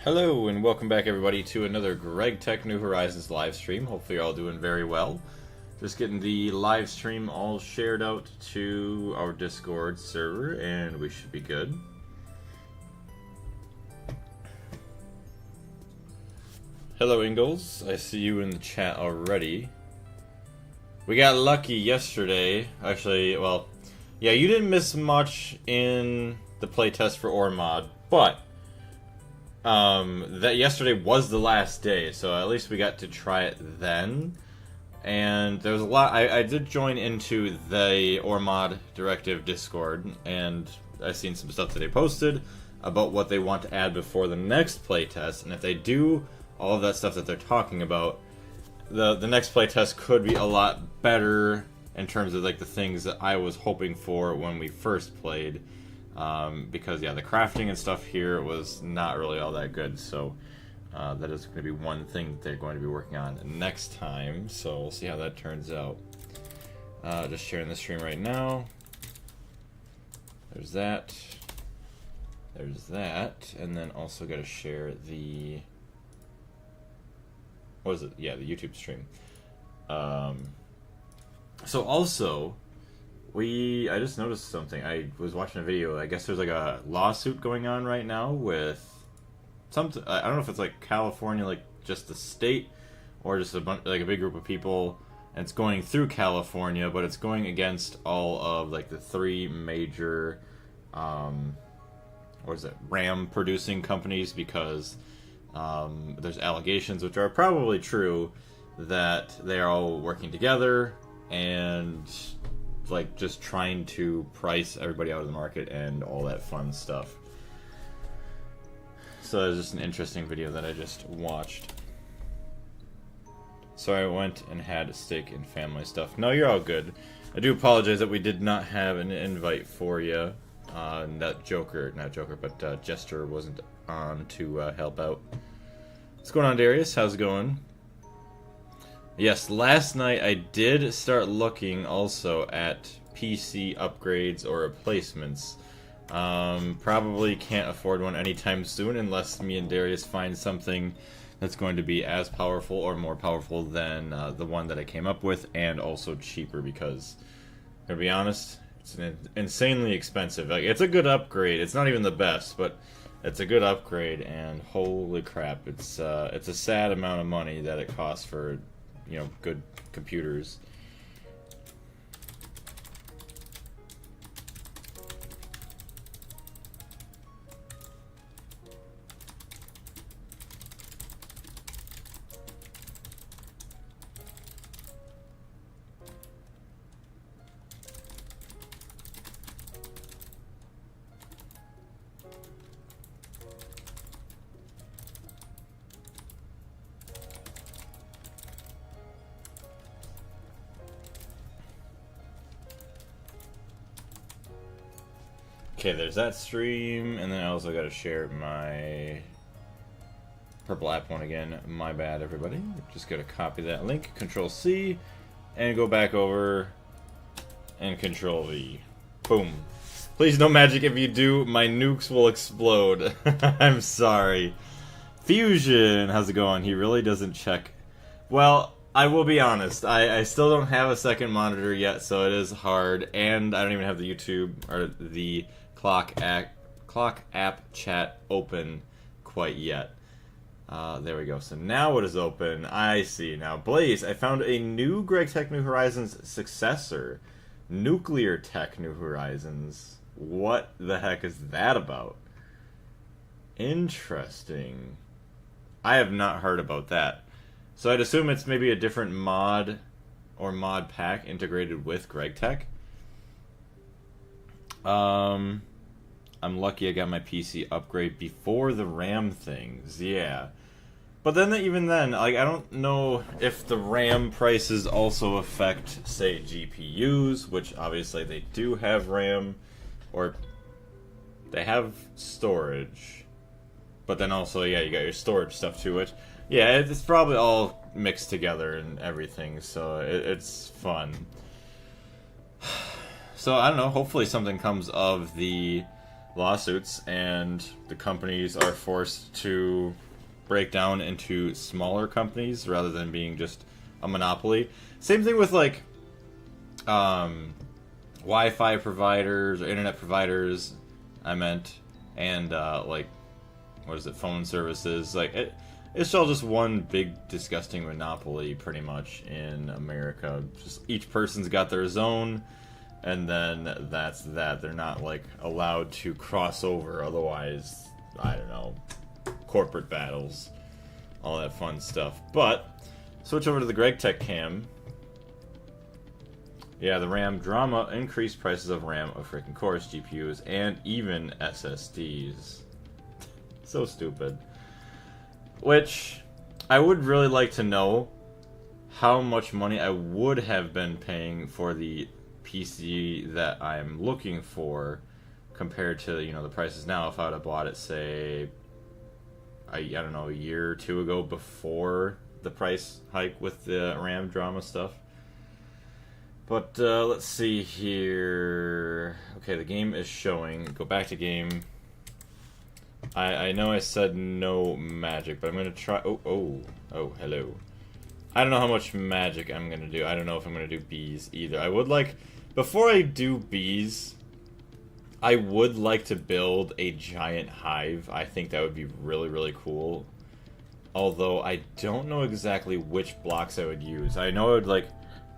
Hello and welcome back everybody to another Greg Tech New Horizons live stream. Hopefully you're all doing very well. Just getting the live stream all shared out to our Discord server and we should be good. Hello Ingalls, I see you in the chat already. We got lucky yesterday. Actually, well, yeah, you didn't miss much in the playtest for Ormod, but that yesterday was the last day, so at least we got to try it then. And there was a lot. I did join into the Ormod Directive Discord, and I seen some stuff that they posted about what they want to add before the next playtest. And if they do all of that stuff that they're talking about, the next playtest could be a lot better in terms of like the things that I was hoping for when we first played. Because yeah, the crafting and stuff here was not really all that good, so that is going to be one thing that they're going to be working on next time, so we'll see how that turns out. Just sharing the stream right now. There's that. There's that, and then also got to share the... what is it? Yeah, the YouTube stream. So also... I just noticed something. I was watching a video. I guess there's like a lawsuit going on right now with something. I don't know if it's like California, like just the state, or just a bunch, like a big group of people. And it's going through California, but it's going against all of like the three major, what is it, RAM producing companies, because there's allegations, which are probably true, that they are all working together and like just trying to price everybody out of the market and all that fun stuff. So it was just an interesting video that I just watched. So I went and had a steak and family stuff. No, you're all good. I do apologize that we did not have an invite for you. That Jester wasn't on to help out. What's going on, Darius? How's it going? Yes, last night I did start looking also at PC upgrades or replacements. Probably can't afford one anytime soon unless me and Darius find something that's going to be as powerful or more powerful than the one that I came up with, and also cheaper, because, to be honest, it's insanely expensive. Like, it's a good upgrade. It's not even the best, but it's a good upgrade, and holy crap, it's a sad amount of money that it costs for, you know, good computers. Okay, there's that stream, and then I also got to share my purple app one again. My bad, everybody. Just got to copy that link, Control C, and go back over and Control V. Boom. Please no magic. If you do, my nukes will explode. I'm sorry. Fusion, how's it going? He really doesn't check. Well, I will be honest. I still don't have a second monitor yet, so it is hard, and I don't even have the YouTube or the Clock app chat open quite yet. There we go. So now it is open. I see. Now, Blaze, I found a new Greg Tech New Horizons successor. Nuclear Tech New Horizons. What the heck is that about? Interesting. I have not heard about that. So I'd assume it's maybe a different mod or mod pack integrated with Greg Tech. I'm lucky I got my PC upgrade before the RAM things, yeah. But then, even then, like, I don't know if the RAM prices also affect, say, GPUs, which obviously they do have RAM, or they have storage. But then also, yeah, you got your storage stuff to it. Yeah, it's probably all mixed together and everything, so it's fun. So, I don't know, hopefully something comes of the lawsuits, and the companies are forced to break down into smaller companies rather than being just a monopoly. Same thing with like Wi-Fi providers or internet providers, I meant, and like, what is it, phone services. Like it's all just one big disgusting monopoly pretty much in America. Just each person's got their zone, and then that's that. They're not like allowed to cross over, otherwise, I don't know, corporate battles, all that fun stuff. But switch over to the Greg Tech cam. Yeah, the RAM drama increased prices of RAM, of freaking course, GPUs, and even SSDs. So stupid. Which, I would really like to know how much money I would have been paying for the PC that I'm looking for compared to, you know, the prices now. If I would have bought it, say, I don't know, a year or two ago before the price hike with the RAM drama stuff. But let's see here. Okay, the game is showing. Go back to game. I know I said no magic, but I'm going to try... Oh, hello. I don't know how much magic I'm going to do. I don't know if I'm going to do bees either. I would like... Before I do bees, I would like to build a giant hive. I think that would be really, really cool. Although I don't know exactly which blocks I would use. I know I would like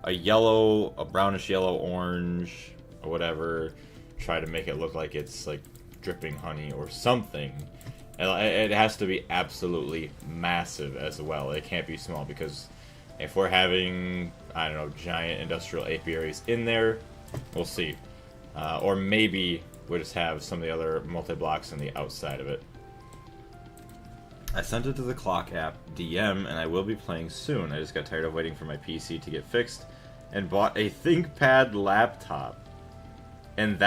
a yellow, a brownish yellow, orange, or whatever. Try to make it look like it's like dripping honey or something. And it has to be absolutely massive as well. It can't be small, because if we're having, I don't know, giant industrial apiaries in there, we'll see. Or maybe we'll just have some of the other multi-blocks on the outside of it. I sent it to the Clock app DM, and I will be playing soon. I just got tired of waiting for my PC to get fixed and bought a ThinkPad laptop. And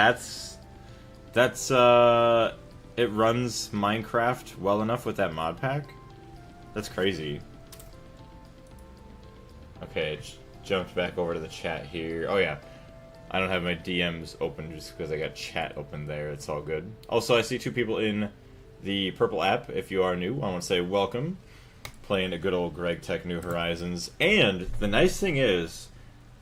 it runs Minecraft well enough with that mod pack. That's crazy. Okay, jumped back over to the chat here. Oh yeah, I don't have my DMs open just because I got chat open there. It's all good. Also, I see 2 people in the purple app. If you are new, I want to say welcome. Playing a good old Greg Tech New Horizons. And the nice thing is,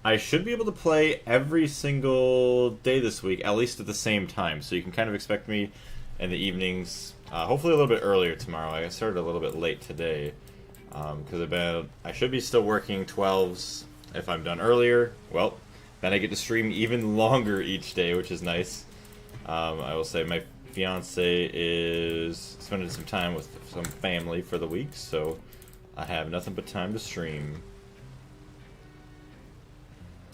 I should be able to play every single day this week, at least at the same time. So you can kind of expect me in the evenings, hopefully a little bit earlier tomorrow. I started a little bit late today, because I should be still working 12s. If I'm done earlier, well, then I get to stream even longer each day, which is nice. I will say my fiance is spending some time with some family for the week, so I have nothing but time to stream.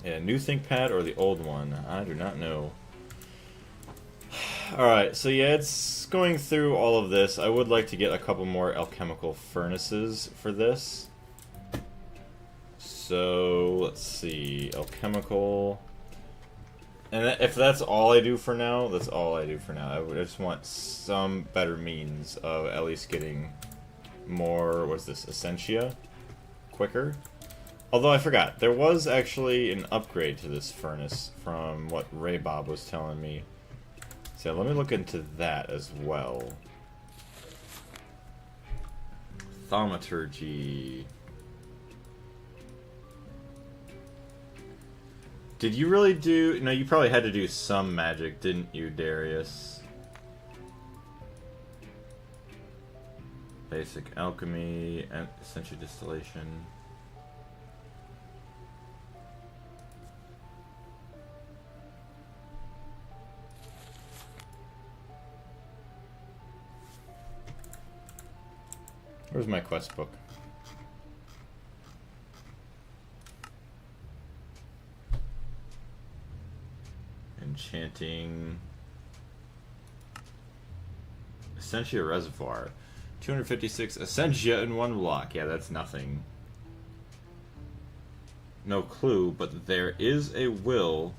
Yeah, new ThinkPad or the old one? I do not know. Alright, so yeah, it's going through all of this. I would like to get a couple more alchemical furnaces for this. So, let's see. Alchemical. And if that's all I do for now, that's all I do for now. I just want some better means of at least getting more, what's this, Essentia? Quicker? Although I forgot, there was actually an upgrade to this furnace from what Ray Bob was telling me. So let me look into that as well. Thaumaturgy. Did you really do... No, you probably had to do some magic, didn't you, Darius? Basic alchemy and essential distillation. Where's my quest book? Enchanting Essentia Reservoir. 256 Essentia in 1 block. Yeah, that's nothing. No clue, but there is a will.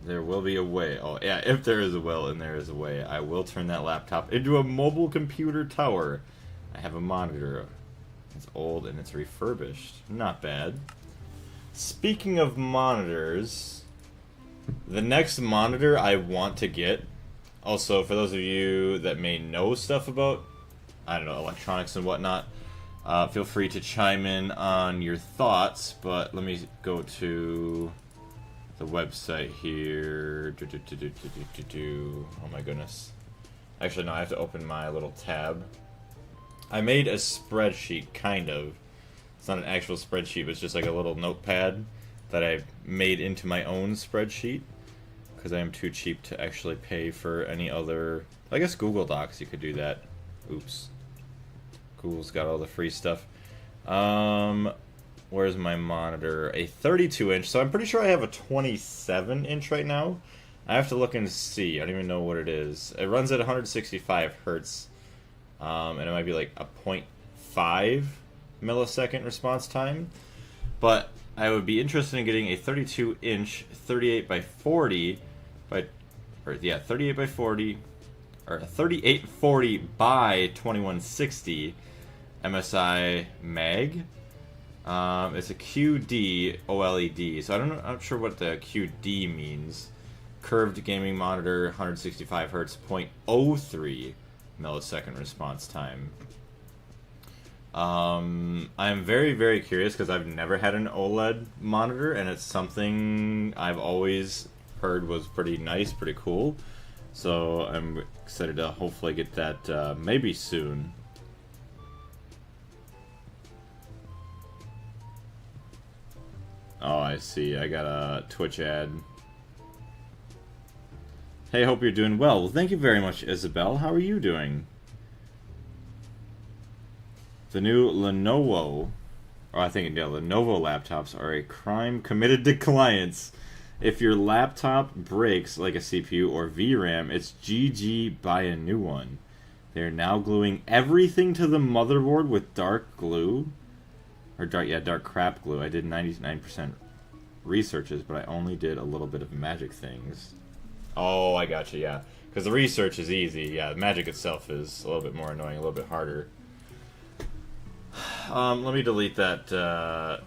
There will be a way. Oh, yeah, if there is a will and there is a way, I will turn that laptop into a mobile computer tower. I have a monitor. It's old and it's refurbished. Not bad. Speaking of monitors, the next monitor I want to get, Also, for those of you that may know stuff about, I don't know, electronics and whatnot, feel free to chime in on your thoughts, but let me go to the website here. Oh my goodness. Actually, no, I have to open my little tab. I made a spreadsheet, kind of. It's not an actual spreadsheet, but it's just like a little notepad that I made into my own spreadsheet, because I am too cheap to actually pay for any other... I guess Google Docs, you could do that. Oops. Google's got all the free stuff. Where's my monitor? A 32-inch, so I'm pretty sure I have a 27-inch right now. I have to look and see. I don't even know what it is. It runs at 165 hertz, and it might be like a 0.5 millisecond response time. But I would be interested in getting a 32-inch 38 by 40 38 by 40 or 3840 by 2160 MSI mag. It's a QD OLED, so I'm not sure what the QD means. Curved gaming monitor, 165 hertz, 0.03 millisecond response time. I'm very, very curious because I've never had an OLED monitor, and it's something I've always heard was pretty nice, pretty cool. So I'm excited to hopefully get that maybe soon. Oh, I see. I got a Twitch ad. Hey, hope you're doing well. Well, thank you very much, Isabel. How are you doing? The new Lenovo, or I think, yeah, Lenovo laptops are a crime committed to clients. If your laptop breaks like a CPU or VRAM, it's GG, buy a new one. They're now gluing everything to the motherboard with dark glue. Or dark crap glue. I did 99% researches, but I only did a little bit of magic things. Oh, I gotcha, yeah. Because the research is easy. Yeah, the magic itself is a little bit more annoying, a little bit harder. Let me delete that.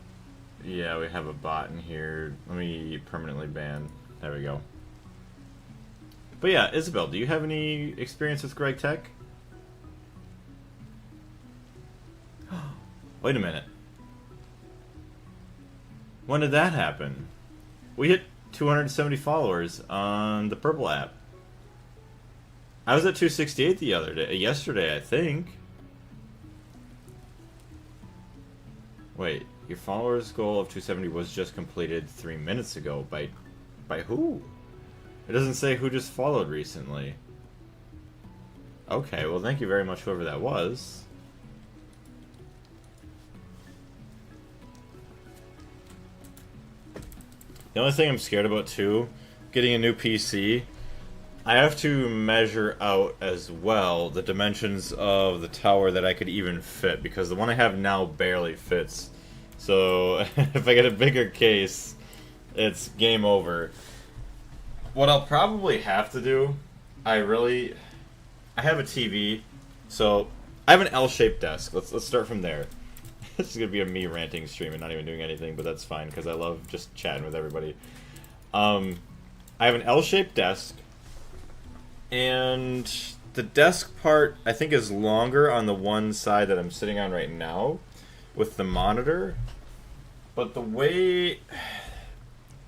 Yeah, we have a bot in here. Let me permanently ban. There we go. But yeah, Isabel, do you have any experience with Greg Tech? Wait a minute. When did that happen? We hit 270 followers on the Purple app. I was at 268 yesterday, I think. Wait, your followers goal of 270 was just completed 3 minutes ago. By who? It doesn't say who just followed recently. Okay, well thank you very much, whoever that was. The only thing I'm scared about too, getting a new PC, I have to measure out as well the dimensions of the tower that I could even fit, because the one I have now barely fits. So if I get a bigger case, it's game over. What I'll probably have to do, I have a TV, so I have an L-shaped desk. Let's start from there. This is gonna be a me ranting stream and not even doing anything, but that's fine because I love just chatting with everybody. I have an L-shaped desk, and the desk part I think is longer on the one side that I'm sitting on right now with the monitor, but the way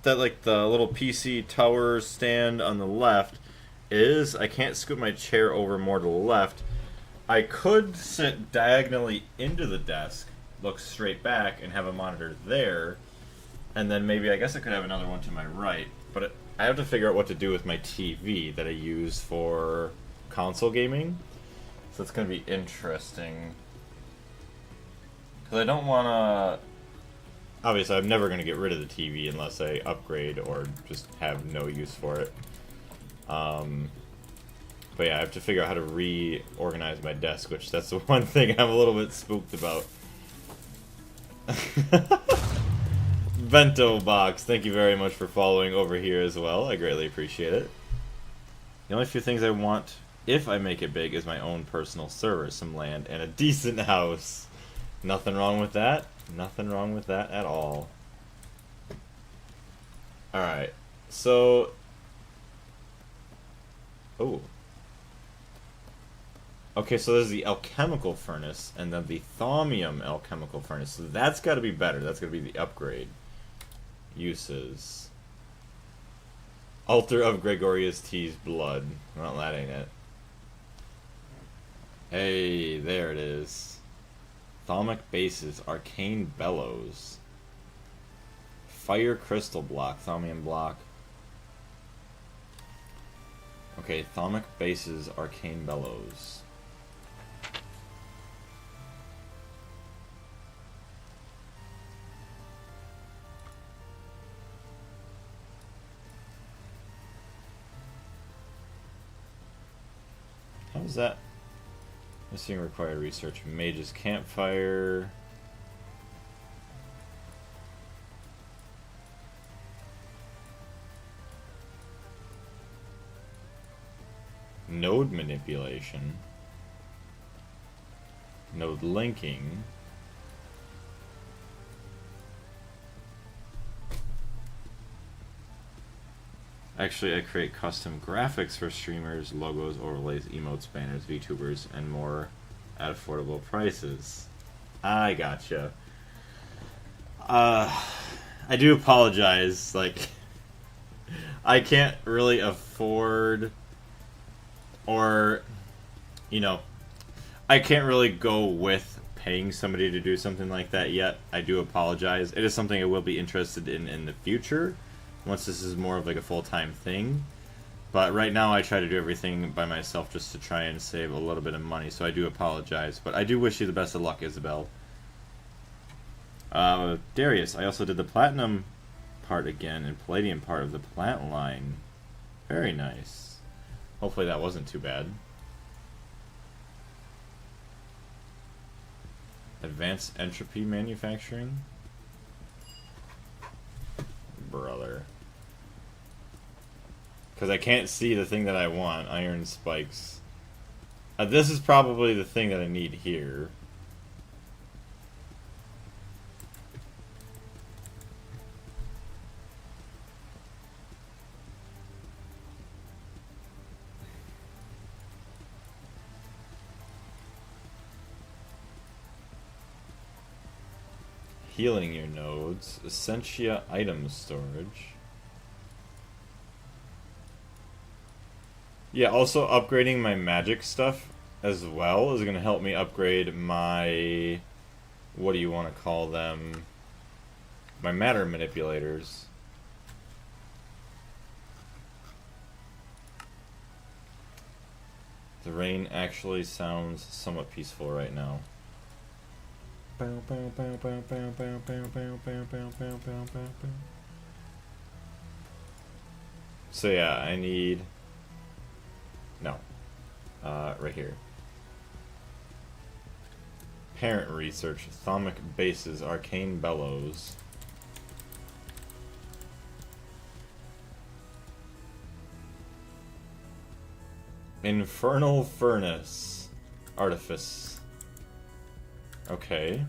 that like the little PC tower stand on the left is, I can't scoot my chair over more to the left. I could sit diagonally into the desk, look straight back, and have a monitor there, and then maybe I guess I could have another one to my right, but I have to figure out what to do with my TV that I use for console gaming, so it's going to be interesting, because I don't want to... Obviously, I'm never going to get rid of the TV unless I upgrade or just have no use for it. But yeah, I have to figure out how to reorganize my desk, which that's the one thing I'm a little bit spooked about. Bento Box, thank you very much for following over here as well. I greatly appreciate it. The only few things I want, if I make it big, is my own personal server, some land, and a decent house. Nothing wrong with that. Nothing wrong with that at all. Alright, so... Oh, Okay, so there's the alchemical furnace, and then the thaumium alchemical furnace. So that's got to be better. That's got to be the upgrade. Uses. Altar of Gregorius T's blood. Well, that ain't it. Hey, there it is. Thaumic bases, arcane bellows. Fire crystal block, thaumium block. Okay, thaumic bases, arcane bellows. How's that? Missing required research. Mage's campfire. Node manipulation. Node linking. Actually, I create custom graphics for streamers, logos, overlays, emotes, banners, VTubers, and more at affordable prices. I gotcha. I do apologize. Like, I can't really afford, or, you know, I can't really go with paying somebody to do something like that yet. I do apologize. It is something I will be interested in the future, once this is more of like a full-time thing. But right now I try to do everything by myself just to try and save a little bit of money, so I do apologize. But I do wish you the best of luck, Isabel. Darius, I also did the platinum part again and palladium part of the plant line. Very nice. Hopefully that wasn't too bad. Advanced entropy manufacturing. Brother. Because I can't see the thing that I want. Iron spikes. This is probably the thing that I need here. Healing your nodes. Essentia item storage. Yeah, also upgrading my magic stuff as well is going to help me upgrade my... what do you want to call them? My matter manipulators. The rain actually sounds somewhat peaceful right now. So yeah, I need... no. Right here. Parent research. Thaumic bases. Arcane bellows. Infernal furnace. Artifice. Okay.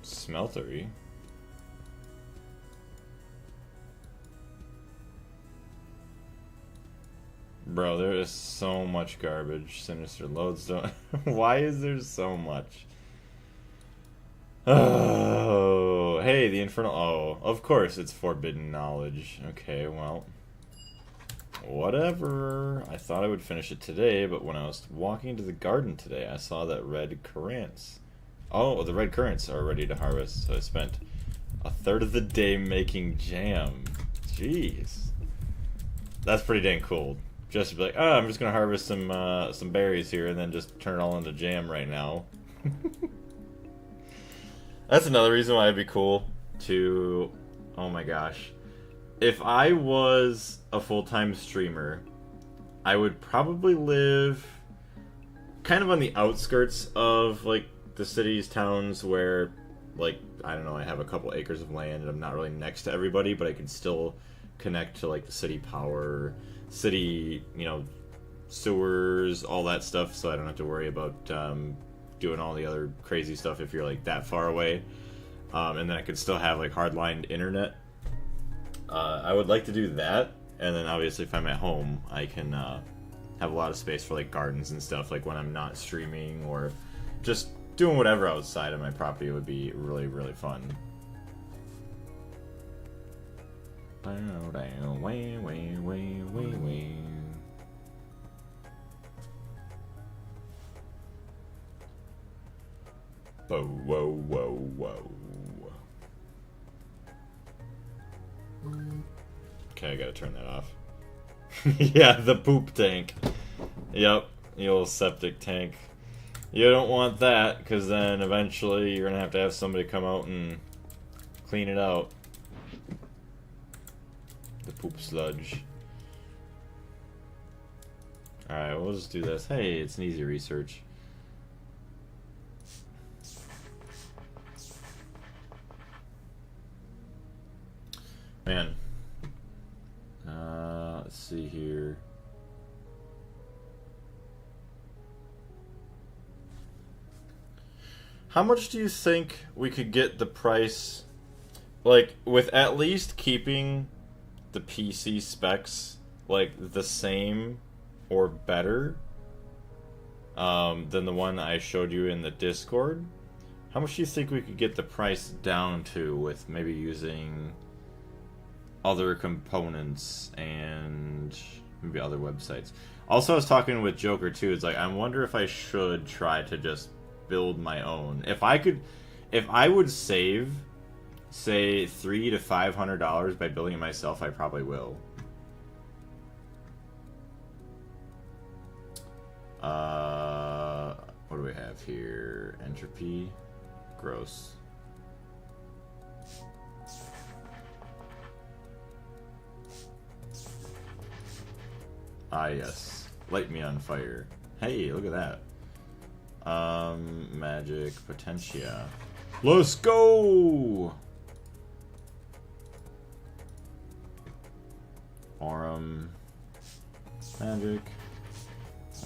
Smeltery. Bro, there is so much garbage. Sinister loads don't... Why is there so much? Oh, hey, the infernal... oh, of course it's forbidden knowledge. Okay, well... whatever. I thought I would finish it today, but when I was walking to the garden today, I saw that red currants. Oh, the red currants are ready to harvest, so I spent a third of the day making jam. Jeez. That's pretty dang cool. Just to be like, oh, I'm just gonna harvest some berries here and then just turn it all into jam right now. That's another reason why it'd be cool to... oh my gosh. If I was a full-time streamer, I would probably live kind of on the outskirts of, like, the cities, towns where, like, I don't know, I have a couple acres of land and I'm not really next to everybody, but I can still connect to, like, the city power, city, you know, sewers, all that stuff, so I don't have to worry about doing all the other crazy stuff if you're like that far away. And then I could still have like hardlined internet. I would like to do that, and then obviously if I'm at home, I can have a lot of space for like gardens and stuff, like when I'm not streaming or just doing whatever outside of my property would be really, really fun. Whoa, whoa, whoa, whoa. Okay, I gotta turn that off. Yeah, the poop tank. Yep, the old septic tank. You don't want that, because then eventually you're gonna have somebody come out and clean it out. The poop sludge. Alright, we'll just do this. Hey, it's an easy research. Man. Let's see here. How much do you think we could get the price, like, with at least keeping the PC specs, like, the same or better than the one I showed you in the Discord? How much do you think we could get the price down to with maybe using other components and maybe other websites? Also, I was talking with Joker too. It's like, I wonder if I should try to just build my own. If I would save, say, $300 to $500 by building it myself, I probably will. What do we have here? Entropy, gross. Ah, yes. Light me on fire. Hey, look at that. Magic Potentia. Let's go! Aurum. Magic.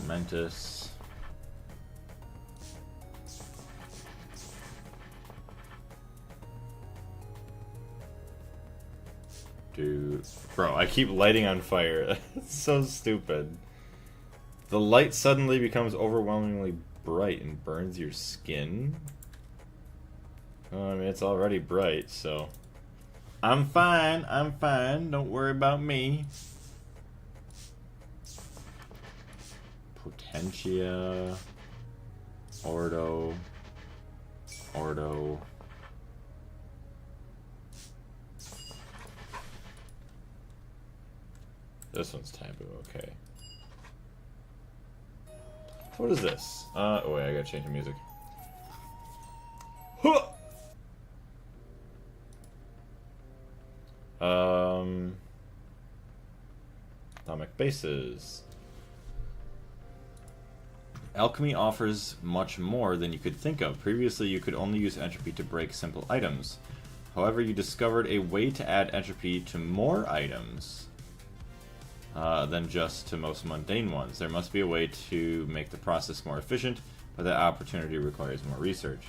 Momentous. Dude. Bro, I keep lighting on fire. That's so stupid. The light suddenly becomes overwhelmingly bright and burns your skin. I mean, it's already bright, so... I'm fine, don't worry about me. Potentia... Ordo... This one's taboo, okay. What is this? Oh wait, I gotta change the music. Huh! Atomic bases. Alchemy offers much more than you could think of. Previously, you could only use entropy to break simple items. However, you discovered a way to add entropy to more items than just to most mundane ones. There must be a way to make the process more efficient, but that opportunity requires more research.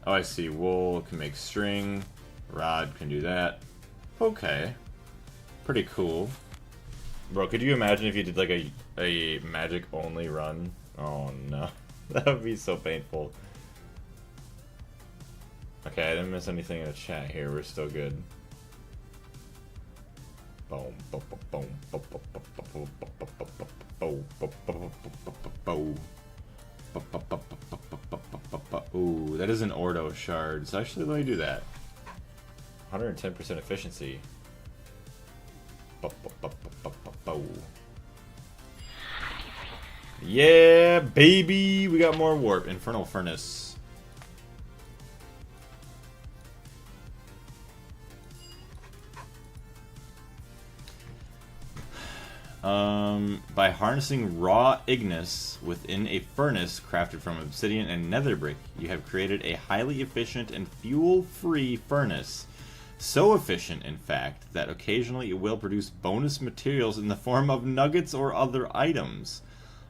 Oh, I see. Wool can make string. Rod can do that. Okay. Pretty cool. Bro, could you imagine if you did like a magic only run? Oh no. That would be so painful. Okay, I didn't miss anything in the chat here. We're still good. Boom, boom, boom, boom, boom, boom, ooh, that is an Ordo shard. So actually, let me do that. 110% efficiency. Yeah, baby! We got more warp. Infernal Furnace. By harnessing raw Ignis within a furnace crafted from obsidian and nether brick, you have created a highly efficient and fuel-free furnace. So efficient, in fact, that occasionally it will produce bonus materials in the form of nuggets or other items.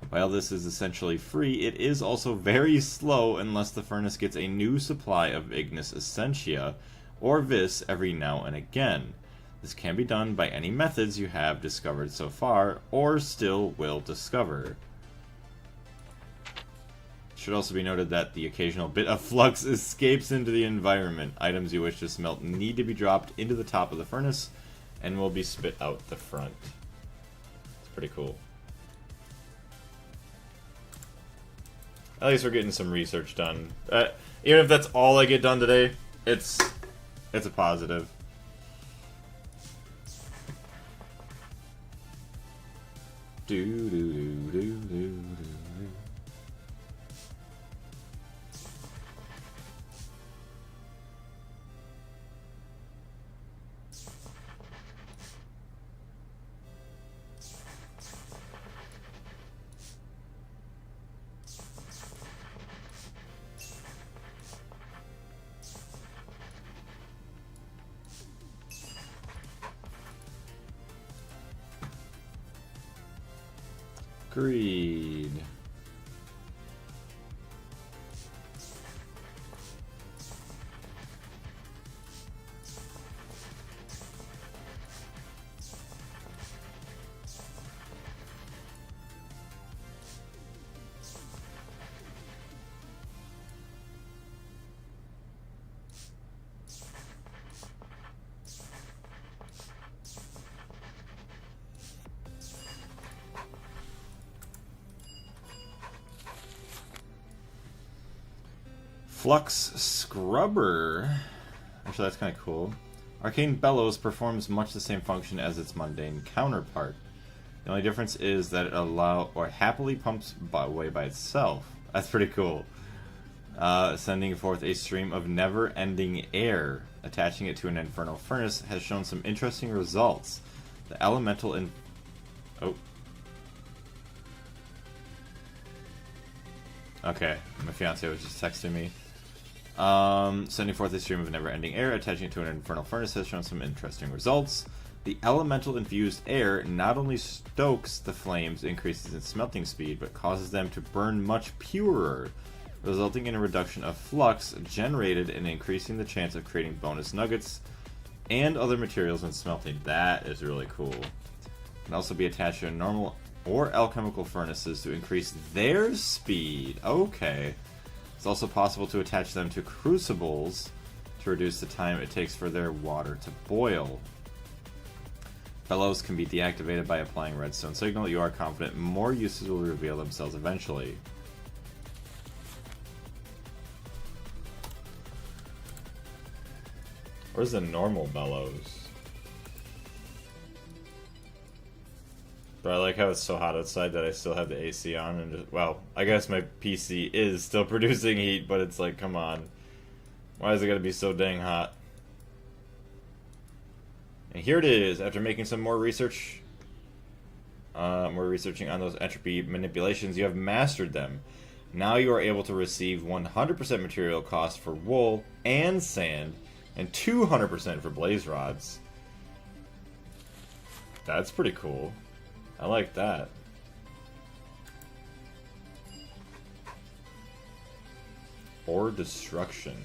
While this is essentially free, it is also very slow unless the furnace gets a new supply of Ignis Essentia, or Vis, every now and again. This can be done by any methods you have discovered so far, or still will discover. It should also be noted that the occasional bit of flux escapes into the environment. Items you wish to smelt need to be dropped into the top of the furnace, and will be spit out the front. It's pretty cool. At least we're getting some research done. Even if that's all I get done today, it's a positive. Do do do do do do. Greed. Flux Scrubber. Actually, that's kind of cool. Arcane Bellows performs much the same function as its mundane counterpart. The only difference is that it happily pumps away by itself. That's pretty cool. Sending forth a stream of never-ending air. Attaching it to an infernal furnace has shown some interesting results. The elemental in... Oh. Okay, my fiance was just texting me. Sending forth a stream of never-ending air, attaching it to an infernal furnace has shown some interesting results. The elemental-infused air not only stokes the flames, increases its smelting speed, but causes them to burn much purer, resulting in a reduction of flux generated and increasing the chance of creating bonus nuggets and other materials when smelting. That is really cool. It can also be attached to normal or alchemical furnaces to increase their speed. Okay. It's also possible to attach them to crucibles to reduce the time it takes for their water to boil. Bellows can be deactivated by applying redstone signal. You are confident more uses will reveal themselves eventually. Where's the normal bellows? But I like how it's so hot outside that I still have the AC on and just, well, I guess my PC is still producing heat, but it's like, come on. Why is it gotta be so dang hot? And here it is, after making some more research, more researching on those entropy manipulations, you have mastered them. Now you are able to receive 100% material cost for wool and sand, and 200% for blaze rods. That's pretty cool. I like that. Or destruction.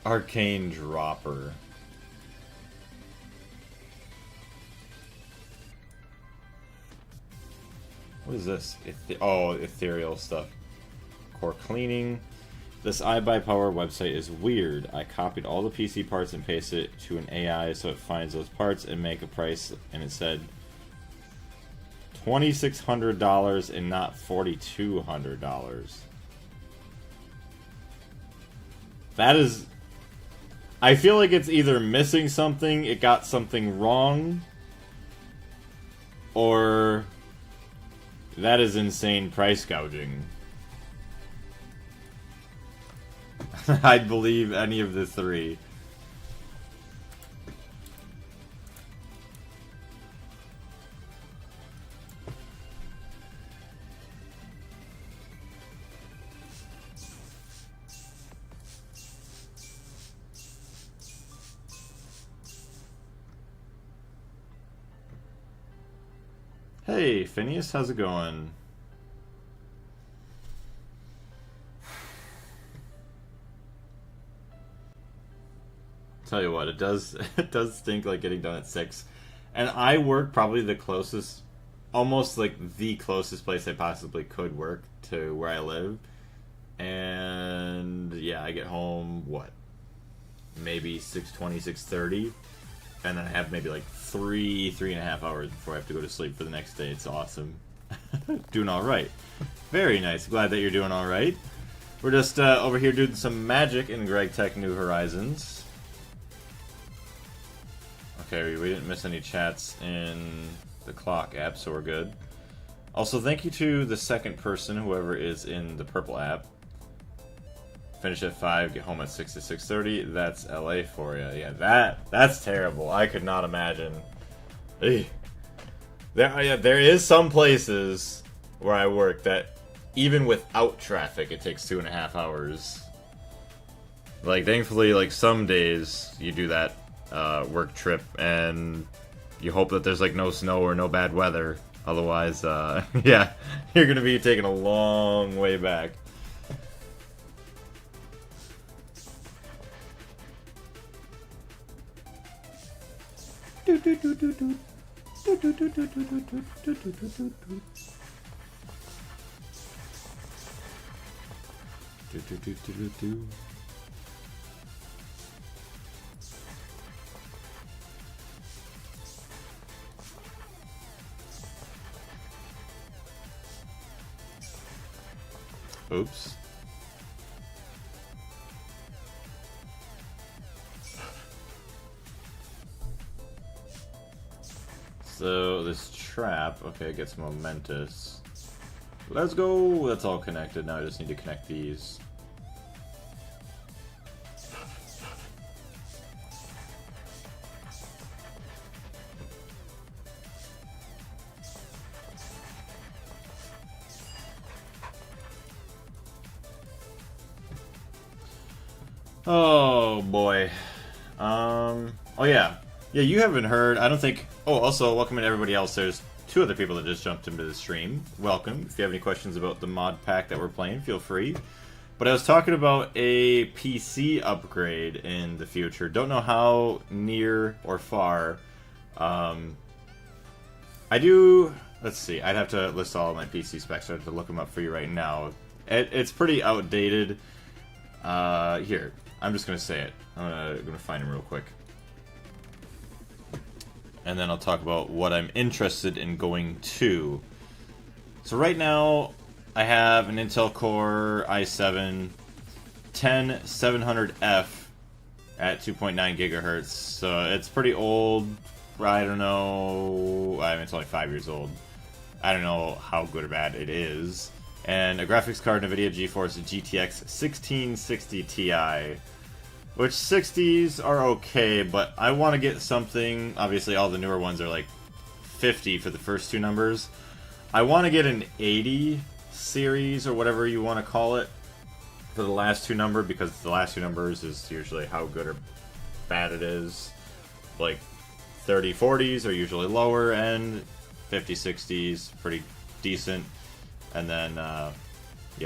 Arcane Dropper. What is this? Ethereal stuff. Core cleaning. This iBuyPower website is weird. I copied all the PC parts and pasted it to an AI so it finds those parts and make a price, and it said $2,600 and not $4,200. That is... I feel like it's either missing something, it got something wrong, or that is insane price gouging. I'd believe any of the three. Hey, Phineas, how's it going? Tell you what, it does it does stink like getting done at 6. And I work probably the closest, almost like the closest place I possibly could work to where I live. And yeah, I get home, what? Maybe 6:20, 6:30. And then I have maybe like 3.5 hours before I have to go to sleep for the next day. It's awesome. Doing alright. Very nice. Glad that you're doing alright. We're just over here doing some magic in Greg Tech New Horizons. Okay, we didn't miss any chats in the clock app, so we're good. Also, thank you to the second person, whoever is in the purple app. Finish at 5, get home at 6 to 6:30. That's LA for you. Yeah, that's terrible. I could not imagine. Ugh. There is some places where I work that even without traffic, it takes 2.5 hours. Like, thankfully, like some days you do that work trip and you hope that there's like no snow or no bad weather. Otherwise, yeah, you're gonna be taking a long way back. Oops. So this trap, okay, it gets momentous. Let's go! That's all connected. Now I just need to connect these. Oh boy. Oh yeah. Yeah, you haven't heard, I don't think... Oh, also, welcome to everybody else. There's 2 other people that just jumped into the stream. Welcome. If you have any questions about the mod pack that we're playing, feel free. But I was talking about a PC upgrade in the future. Don't know how near or far. I do... Let's see. I'd have to list all of my PC specs. I have to look them up for you right now. It's pretty outdated. Here. I'm just going to say it. I'm going to find them real quick. And then I'll talk about what I'm interested in going to. So right now, I have an Intel Core i7 10700F at 2.9 gigahertz. So it's pretty old. I don't know. I mean, it's only 5 years old. I don't know how good or bad it is. And a graphics card, NVIDIA GeForce GTX 1660 Ti. Which 60s are okay, but I want to get something... Obviously, all the newer ones are like 50 for the first 2 numbers. I want to get an 80 series, or whatever you want to call it, for the last 2 number, because the last 2 numbers is usually how good or bad it is. Like, 30, 40s are usually lower, and 50, 60s, pretty decent. And then, yeah,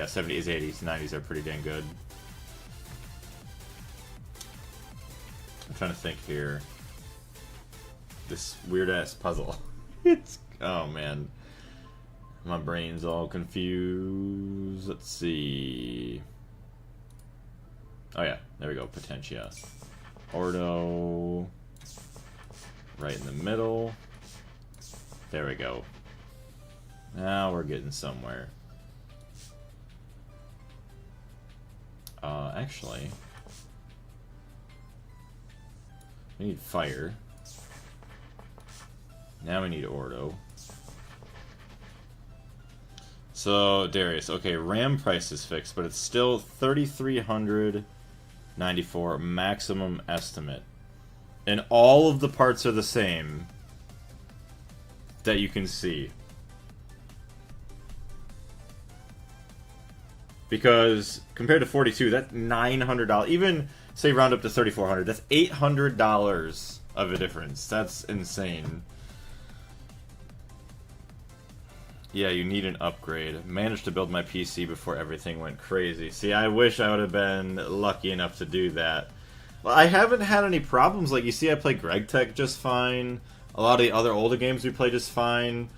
70s, 80s, 90s are pretty dang good. I'm trying to think here. This weird-ass puzzle. It's... Oh, man. My brain's all confused. Let's see. Oh, yeah. There we go. Potentia. Ordo. Right in the middle. There we go. Now we're getting somewhere. Actually... We need fire. Now we need Ordo. So, Darius, okay, RAM price is fixed, but it's still 3,394 maximum estimate. And all of the parts are the same that you can see. Because, compared to 42, that's $900. Even... Say round up to 3,400. That's $800 of a difference. That's insane. Yeah, you need an upgrade. Managed to build my PC before everything went crazy. See, I wish I would have been lucky enough to do that. Well, I haven't had any problems. Like, you see, I play Greg Tech just fine. A lot of the other older games we play just fine.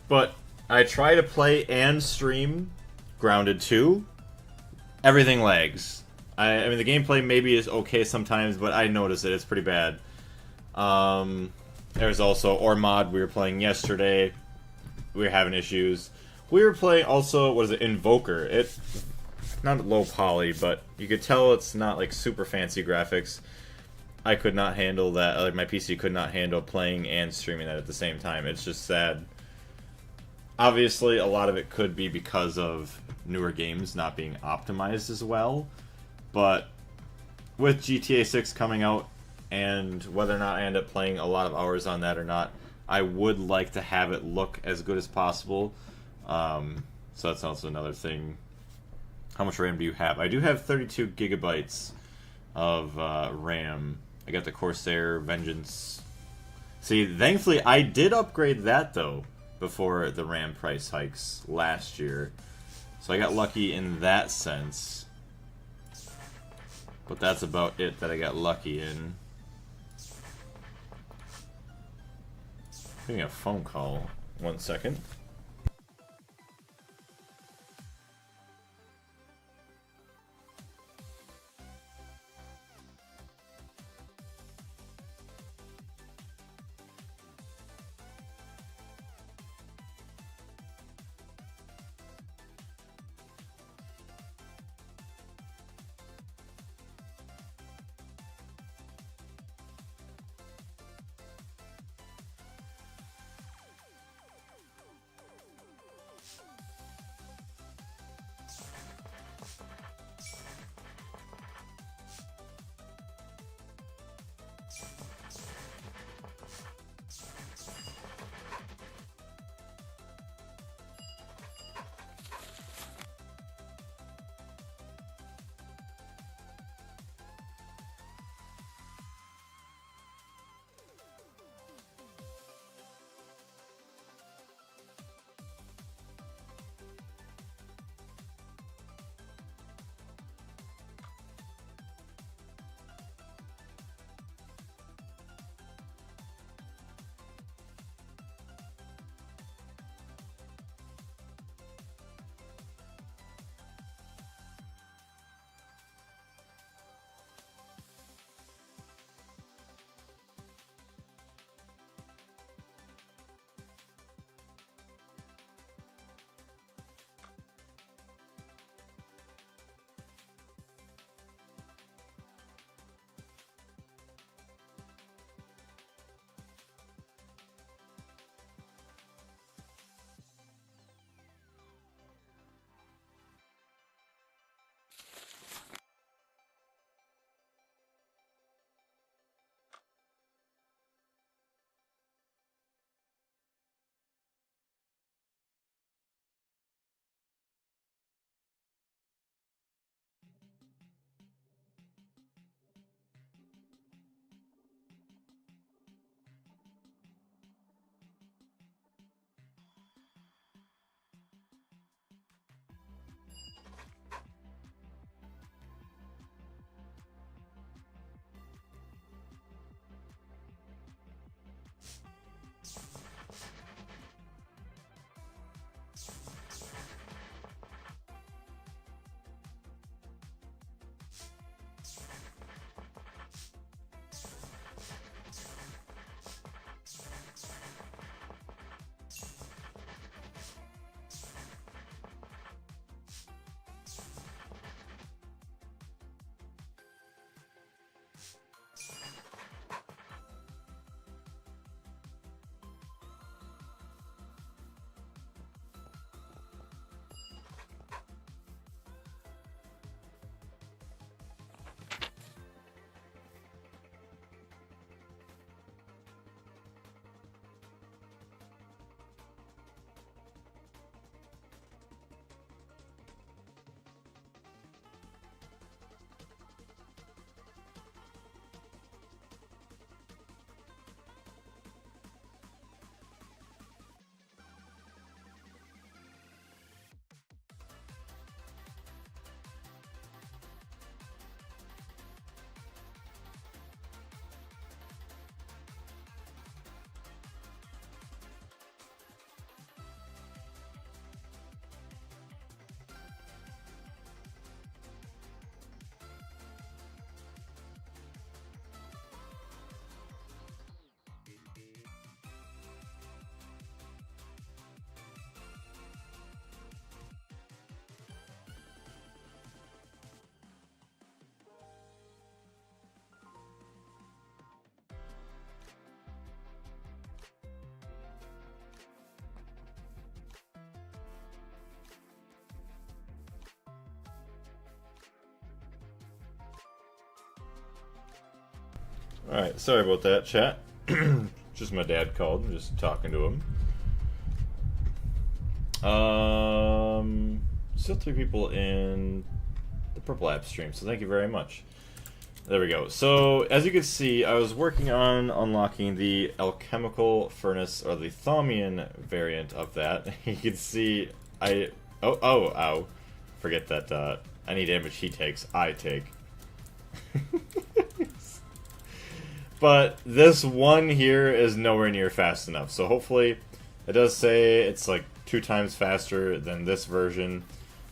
But I try to play and stream Grounded 2. Everything lags. I mean, the gameplay maybe is okay sometimes, but I notice it. It's pretty bad. There's also Ormod we were playing yesterday. We were having issues. We were playing also, what is it, Invoker. It's not low poly, but you could tell it's not like super fancy graphics. I could not handle that. Like, my PC could not handle playing and streaming that at the same time. It's just sad. Obviously, a lot of it could be because of newer games not being optimized as well. But with GTA 6 coming out, and whether or not I end up playing a lot of hours on that or not, I would like to have it look as good as possible. So that's also another thing. How much RAM do you have? I do have 32 gigabytes of RAM. I got the Corsair Vengeance. See, thankfully, I did upgrade that, though, before the RAM price hikes last year. So I got lucky in that sense. But that's about it that I got lucky in. Getting a phone call. 1 second. Alright, sorry about that, chat. Just my dad called. I'm just talking to him. Still 3 people in the Purple App stream, so thank you very much. There we go. So, as you can see, I was working on unlocking the alchemical furnace, or the Thaumian variant of that. You can see, ow. Forget that, any damage he takes, I take. But this one here is nowhere near fast enough, so hopefully, it does say it's like 2 times faster than this version.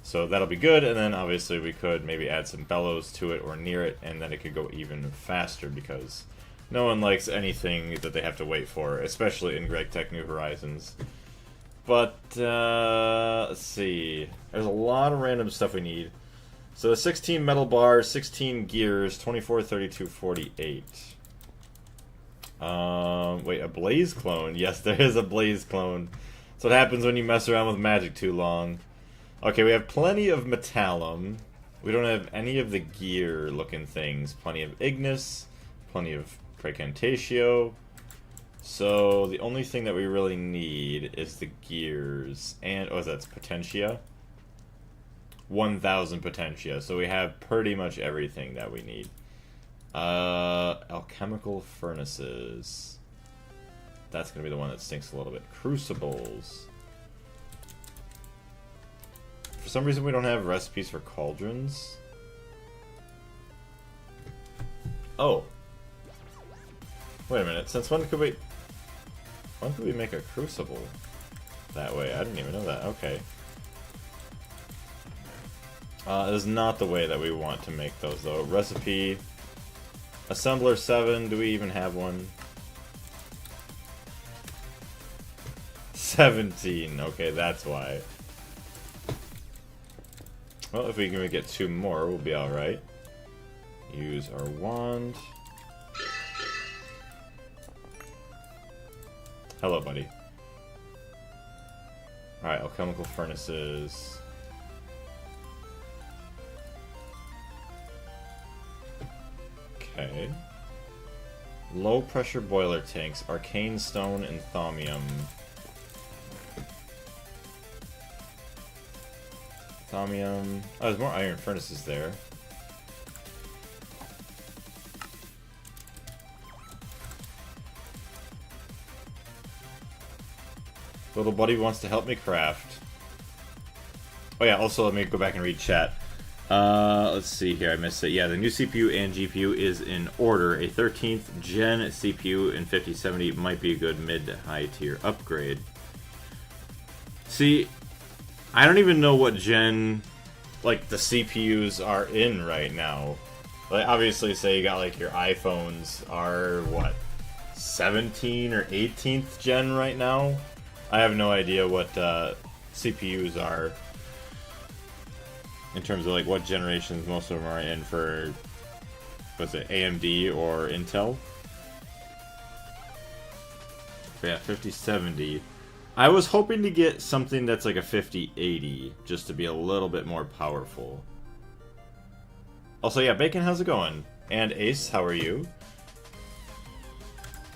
So that'll be good, and then obviously we could maybe add some bellows to it or near it, and then it could go even faster, because no one likes anything that they have to wait for, especially in GregTech New Horizons. But, let's see. There's a lot of random stuff we need. So 16 metal bars, 16 gears, 24, 32, 48. Wait, a blaze clone? Yes, there is a blaze clone. That's what happens when you mess around with magic too long. Okay, we have plenty of metallum. We don't have any of the gear-looking things. Plenty of ignis, plenty of precantatio. So the only thing that we really need is the gears. And, oh, that's potentia. 1,000 potentia. So we have pretty much everything that we need. Alchemical furnaces. That's going to be the one that stinks a little bit. Crucibles. For some reason we don't have recipes for cauldrons. Oh. Wait a minute, since when could we make a crucible that way? I didn't even know that. Okay. It is not the way that we want to make those though. Recipe. Assembler 7, do we even have one? 17, okay, that's why. Well, if we can get 2 more, we'll be alright. Use our wand. Hello, buddy. Alright, alchemical furnaces. Okay. Low pressure boiler tanks, arcane stone and thaumium. Thaumium. Oh, there's more iron furnaces there. Little buddy wants to help me craft. Oh yeah, also let me go back and read chat. Let's see here, I missed it. Yeah, the new CPU and GPU is in order. A 13th gen CPU in 5070 might be a good mid to high tier upgrade. See, I don't even know what gen, like, the CPUs are in right now. Like, obviously, say you got, like, your iPhones are, what, 17 or 18th gen right now? I have no idea what CPUs are in terms of, like, what generations most of them are in for, what's it, AMD or Intel? But yeah, 5070. I was hoping to get something that's like a 5080, just to be a little bit more powerful. Also, yeah, Bacon, how's it going? And Ace, how are you?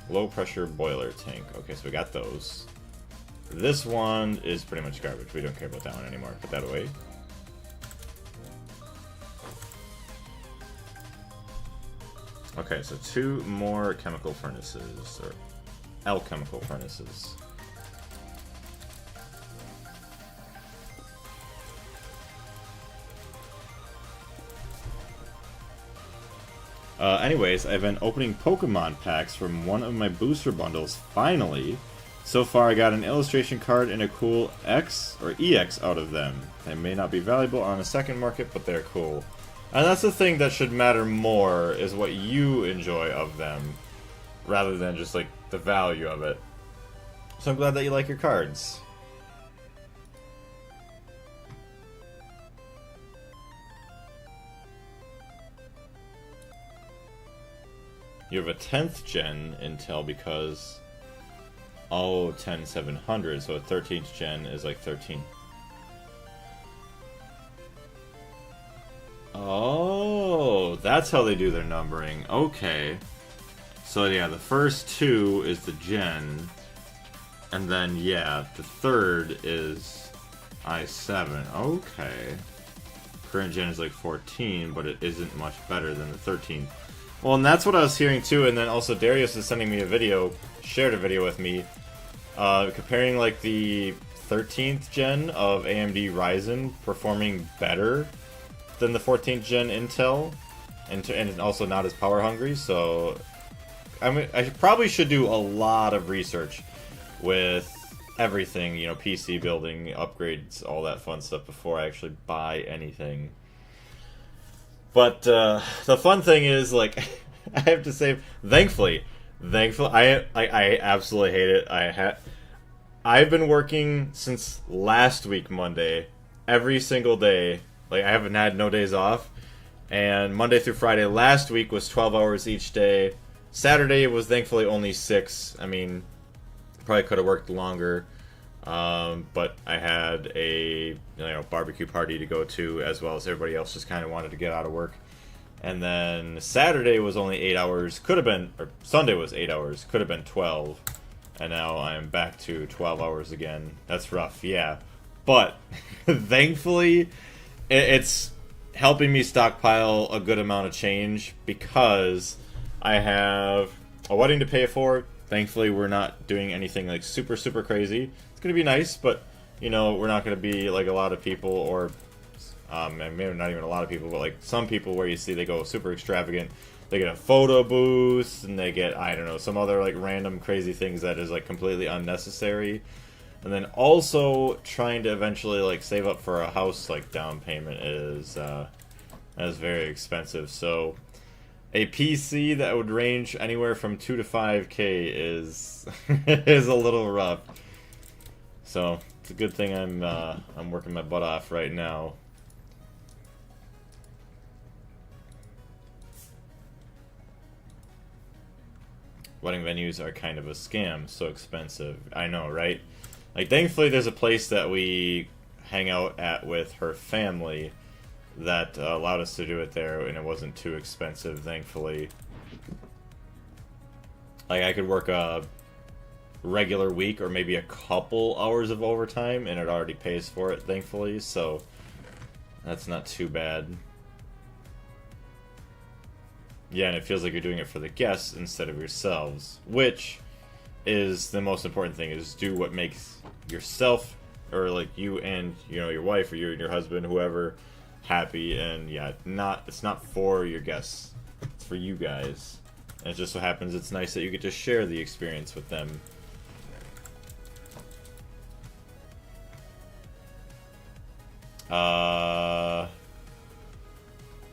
Low pressure boiler tank. Okay, so we got those. This one is pretty much garbage. We don't care about that one anymore. Put that away. Okay, so 2 more chemical furnaces, or alchemical furnaces. Anyways, I've been opening Pokemon packs from one of my booster bundles, finally. So far I got an illustration card and a cool X, or EX out of them. They may not be valuable on a second market, but they're cool. And that's the thing that should matter more, is what you enjoy of them, rather than just, like, the value of it. So I'm glad that you like your cards. You have a 10th gen Intel because... Oh, 10700, so a 13th gen is like 13. Oh, that's how they do their numbering. Okay. So yeah, the first two is the gen, and then yeah, the third is i7. Okay. Current gen is like 14, but it isn't much better than the 13. Well, and that's what I was hearing too, and then also Darius is sending me a video, shared a video with me, comparing like the 13th gen of AMD Ryzen performing better than the 14th gen Intel, and also not as power hungry, so I mean, I probably should do a lot of research with everything, you know, PC building, upgrades, all that fun stuff before I actually buy anything. But the fun thing is, like, I have to say, thankfully, I absolutely hate it. I've been working since last week Monday, every single day. Like, I haven't had no days off, and Monday through Friday last week was 12 hours each day. Saturday was thankfully only 6. I mean, probably could have worked longer, but I had a barbecue party to go to, as well as everybody else just kind of wanted to get out of work. And then Saturday was only 8 hours, could have been, or Sunday was 8 hours, could have been 12, and now I'm back to 12 hours again. That's rough, yeah. But thankfully, it's helping me stockpile a good amount of change, because I have a wedding to pay for. Thankfully, we're not doing anything like super crazy. It's gonna be nice, but you know, we're not gonna be like a lot of people, or maybe not even a lot of people, but like some people where you see they go super extravagant. They get a photo booth, and they get, I don't know, some other like random crazy things that is like completely unnecessary. And then also trying to eventually like save up for a house like down payment is very expensive. So a PC that would range anywhere from 2 to 5K is is a little rough. So it's a good thing I'm working my butt off right now. Wedding venues are kind of a scam, so expensive. I know, right? Like, thankfully there's a place that we hang out at with her family that allowed us to do it there, and it wasn't too expensive, thankfully. Like, I could work a regular week or maybe a couple hours of overtime, and it already pays for it, thankfully, so that's not too bad. Yeah, and it feels like you're doing it for the guests instead of yourselves, which is the most important thing, is do what makes yourself, or like you and, you know, your wife, or you and your husband, whoever, happy. And yeah, it's not for your guests, it's for you guys. And it just so happens it's nice that you get to share the experience with them.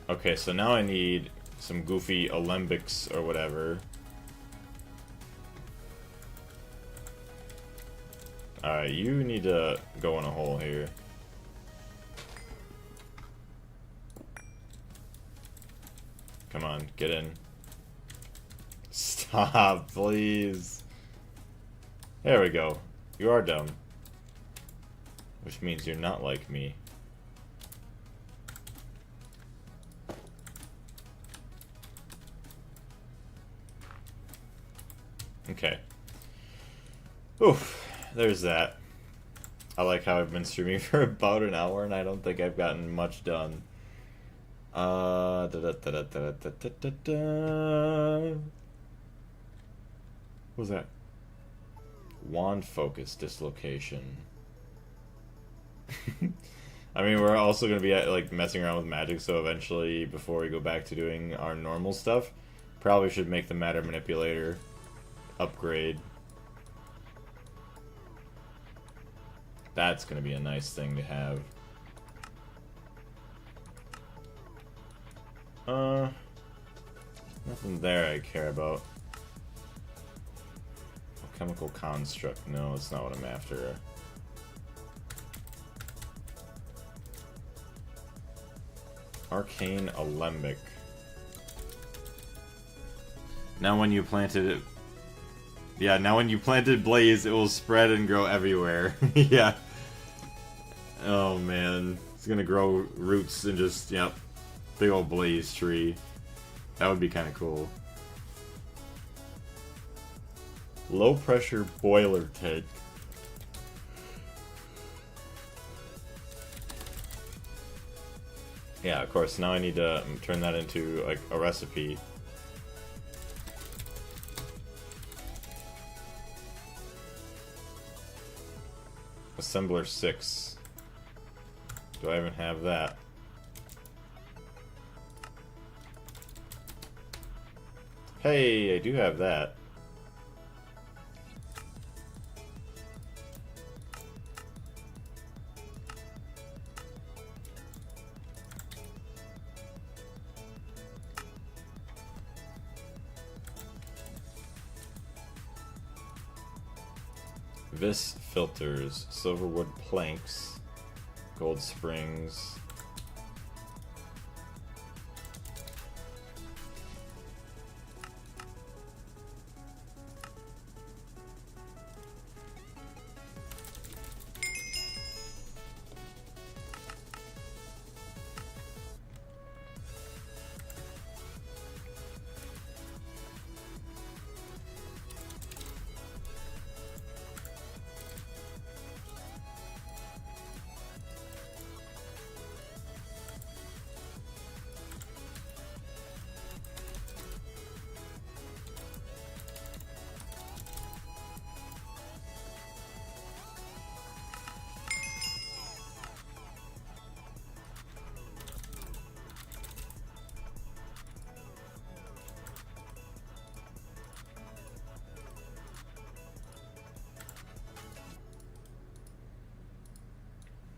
Okay, so now I need some goofy alembics or whatever. Alright, you need to go in a hole here. Come on, get in. Stop, please. There we go. You are dumb. Which means you're not like me. Okay. Oof. There's that. I like how I've been streaming for about an hour and I don't think I've gotten much done. What was that? Wand focus dislocation. I mean, we're also going to be like messing around with magic, so eventually, before we go back to doing our normal stuff, probably should make the matter manipulator upgrade. That's going to be a nice thing to have. Nothing there I care about. Chemical construct. No, it's not what I'm after. Arcane alembic. Now when you planted it... Yeah, now when you planted blaze, it will spread and grow everywhere. Yeah. Oh man. It's gonna grow roots and just, yep. Big old blaze tree. That would be kind of cool. Low pressure boiler tank. Yeah, of course, now I need to turn that into like a recipe. Assembler 6. Do I even have that? Hey, I do have that. Vis filters, silverwood planks, gold springs.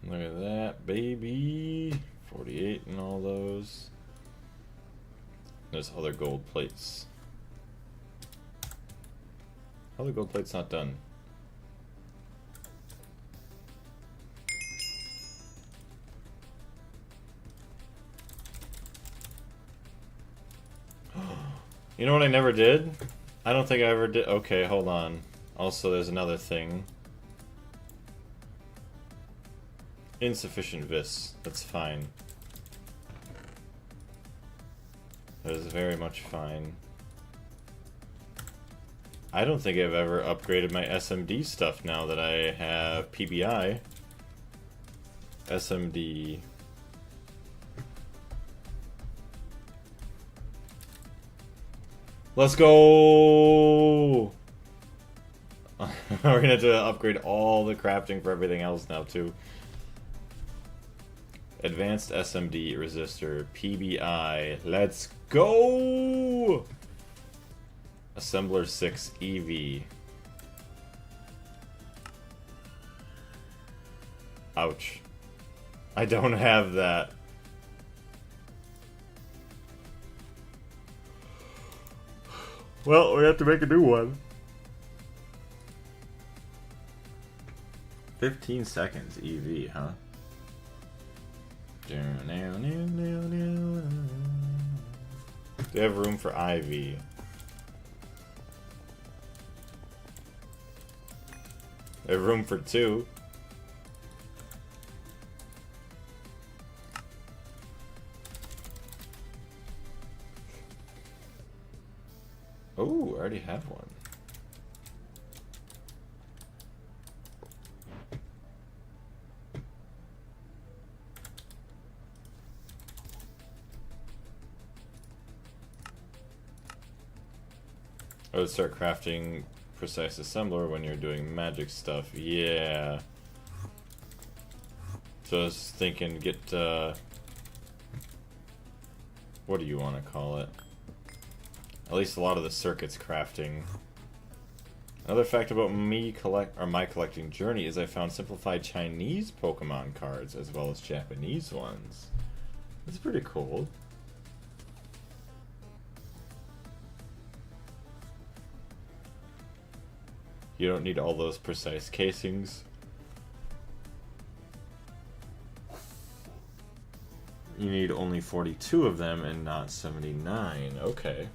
Look at that, baby. 48 and all those. There's other gold plates. Other gold plates not done. You know what I never did? I don't think I ever did. Okay, hold on. Also, there's another thing. Insufficient vis. That's fine. That is very much fine. I don't think I've ever upgraded my SMD stuff now that I have PBI. SMD. Let's go! We're gonna have to upgrade all the crafting for everything else now too. Advanced SMD resistor, PBI. Let's go! Assembler 6 EV. Ouch. I don't have that. Well, we have to make a new one. 15 seconds EV, huh? Do you have room for IV? I have room for 2. Oh, I already have one. I would start crafting precise assembler when you're doing magic stuff. Yeah. So I was thinking get, what do you want to call it? At least a lot of the circuits crafting. Another fact about my collecting journey is I found simplified Chinese Pokemon cards as well as Japanese ones. That's pretty cool. You don't need all those precise casings. You need only 42 of them and not 79. Okay.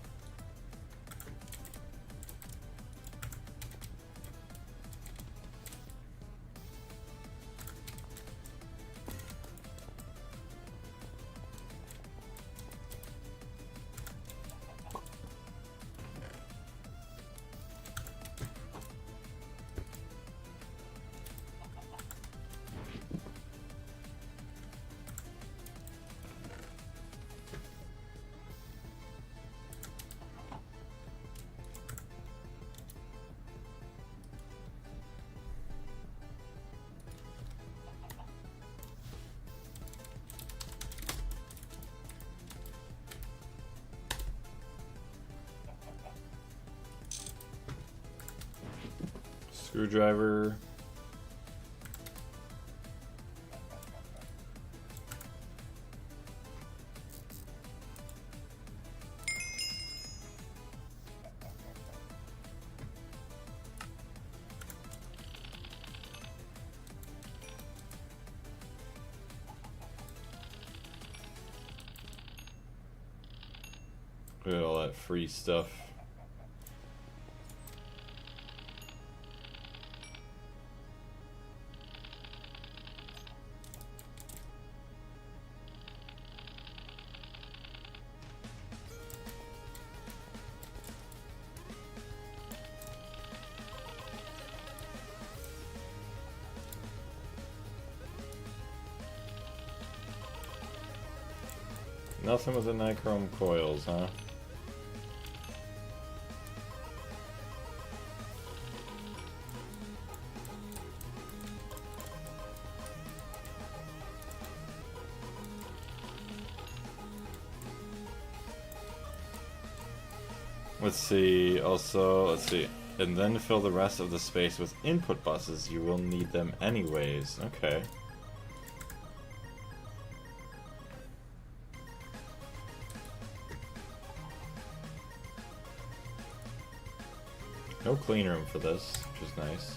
Screwdriver. Look at all that free stuff. Nothing with the nichrome coils, huh? Let's see, also, let's see. And then fill the rest of the space with input buses. You will need them anyways. Okay. No clean room for this, which is nice.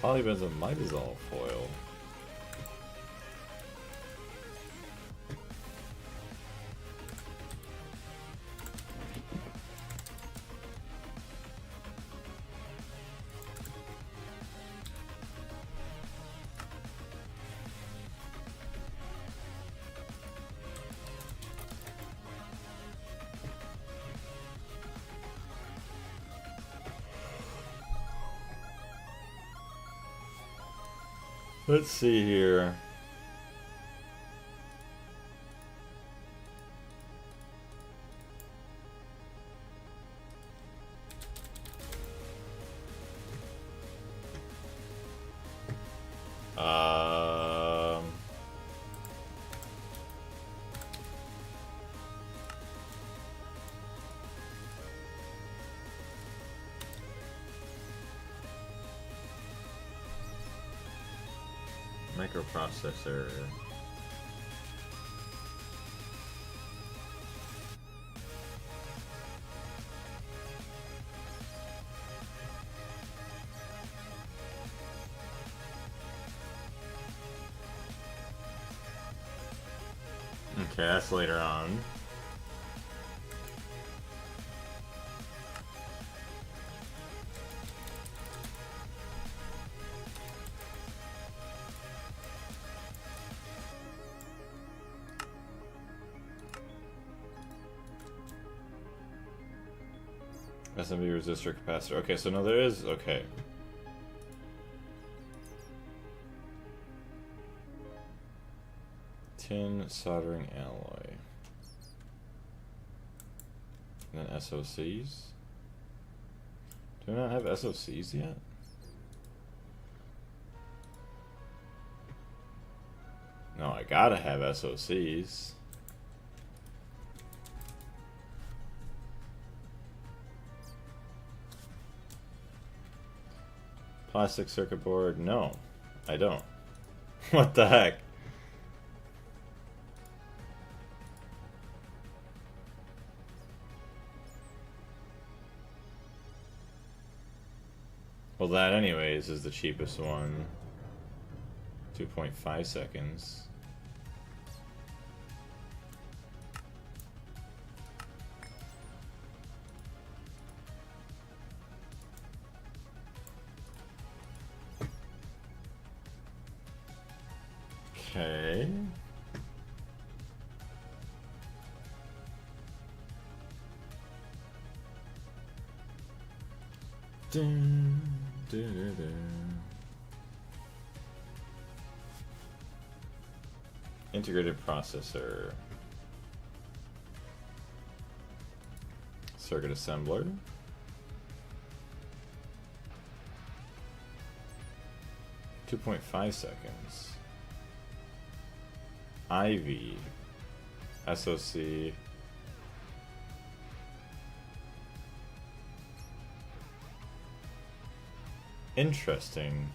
Polybenzyl might dissolve foil. Let's see here. Microprocessor. Okay, that's later on. SMB resistor capacitor. Okay, so no, there is. Okay. Tin soldering alloy. And then SOCs. Do I not have SOCs yet? No, I gotta have SOCs. Plastic circuit board? No, I don't. What the heck? Well, that anyways is the cheapest one. 2.5 seconds. Okay. Dun, dun, dun, dun. Integrated processor. Circuit assembler. .5 seconds. IV. SOC. Interesting.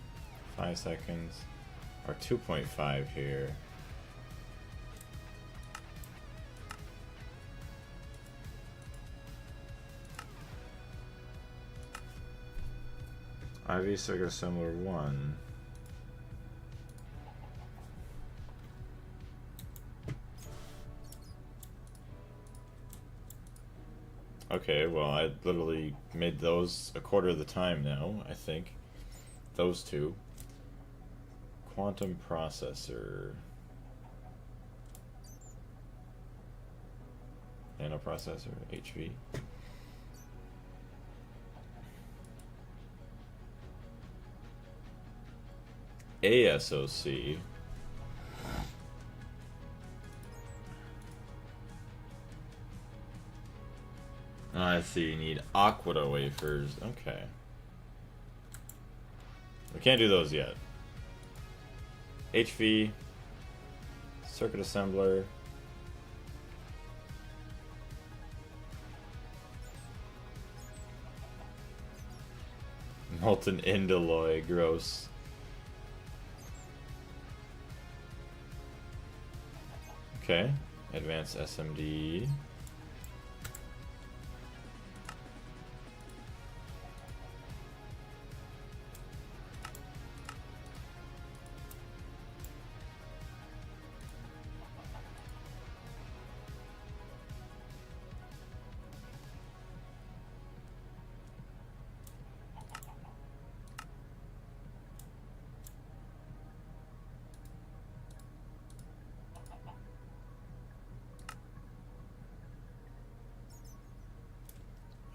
5 seconds. Or 2.5 here. IV circuit assembler 1. Okay, well, I literally made those a quarter of the time now, I think. Those two. Quantum processor. Nanoprocessor, HV. ASOC. I see, you need Aqua wafers. Okay. We can't do those yet. HV. Circuit assembler. Molten indoloi, gross. Okay, advanced SMD.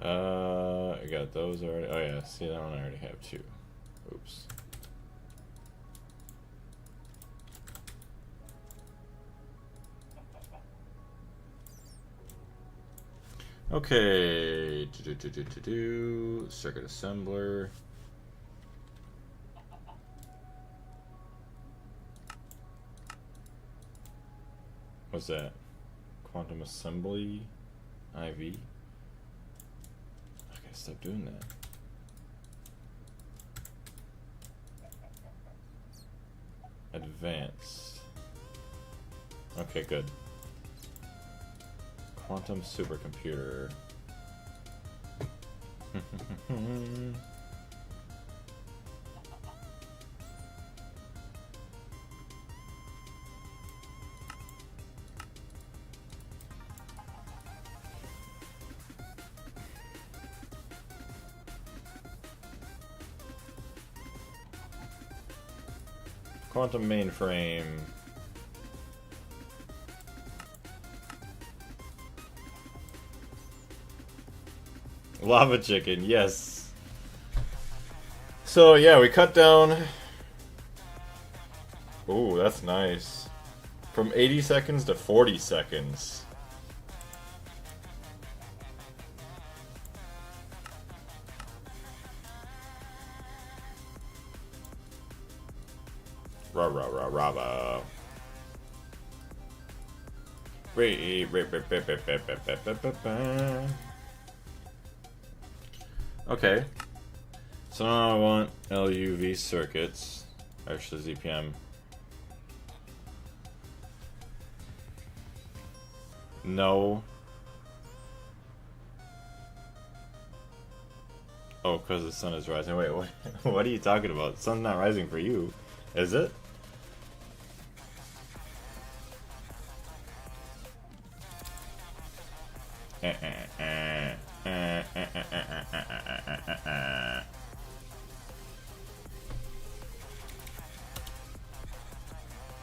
I got those already. Oh yeah, see that one I already have too. Oops. Okay. Circuit assembler. What's that? Quantum assembly. IV. Stop doing that. Advanced. Okay, good. Quantum supercomputer. Quantum mainframe. Lava chicken, yes. So yeah, we cut down. Ooh, that's nice. From 80 seconds to 40 seconds. Rah rah rah rah rah. Okay. So now I want LUV circuits. Actually, ZPM. No. Oh, because the sun is rising. Wait, what, what are you talking about? The sun's not rising for you, is it?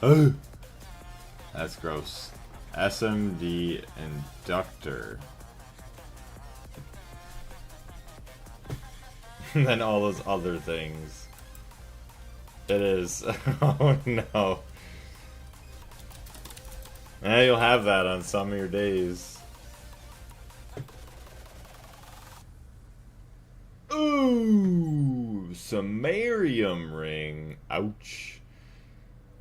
Oh, that's gross. SMD inductor. And then all those other things. It is. Oh no. Yeah, you'll have that on some of your days. Ooh, samarium ring. Ouch.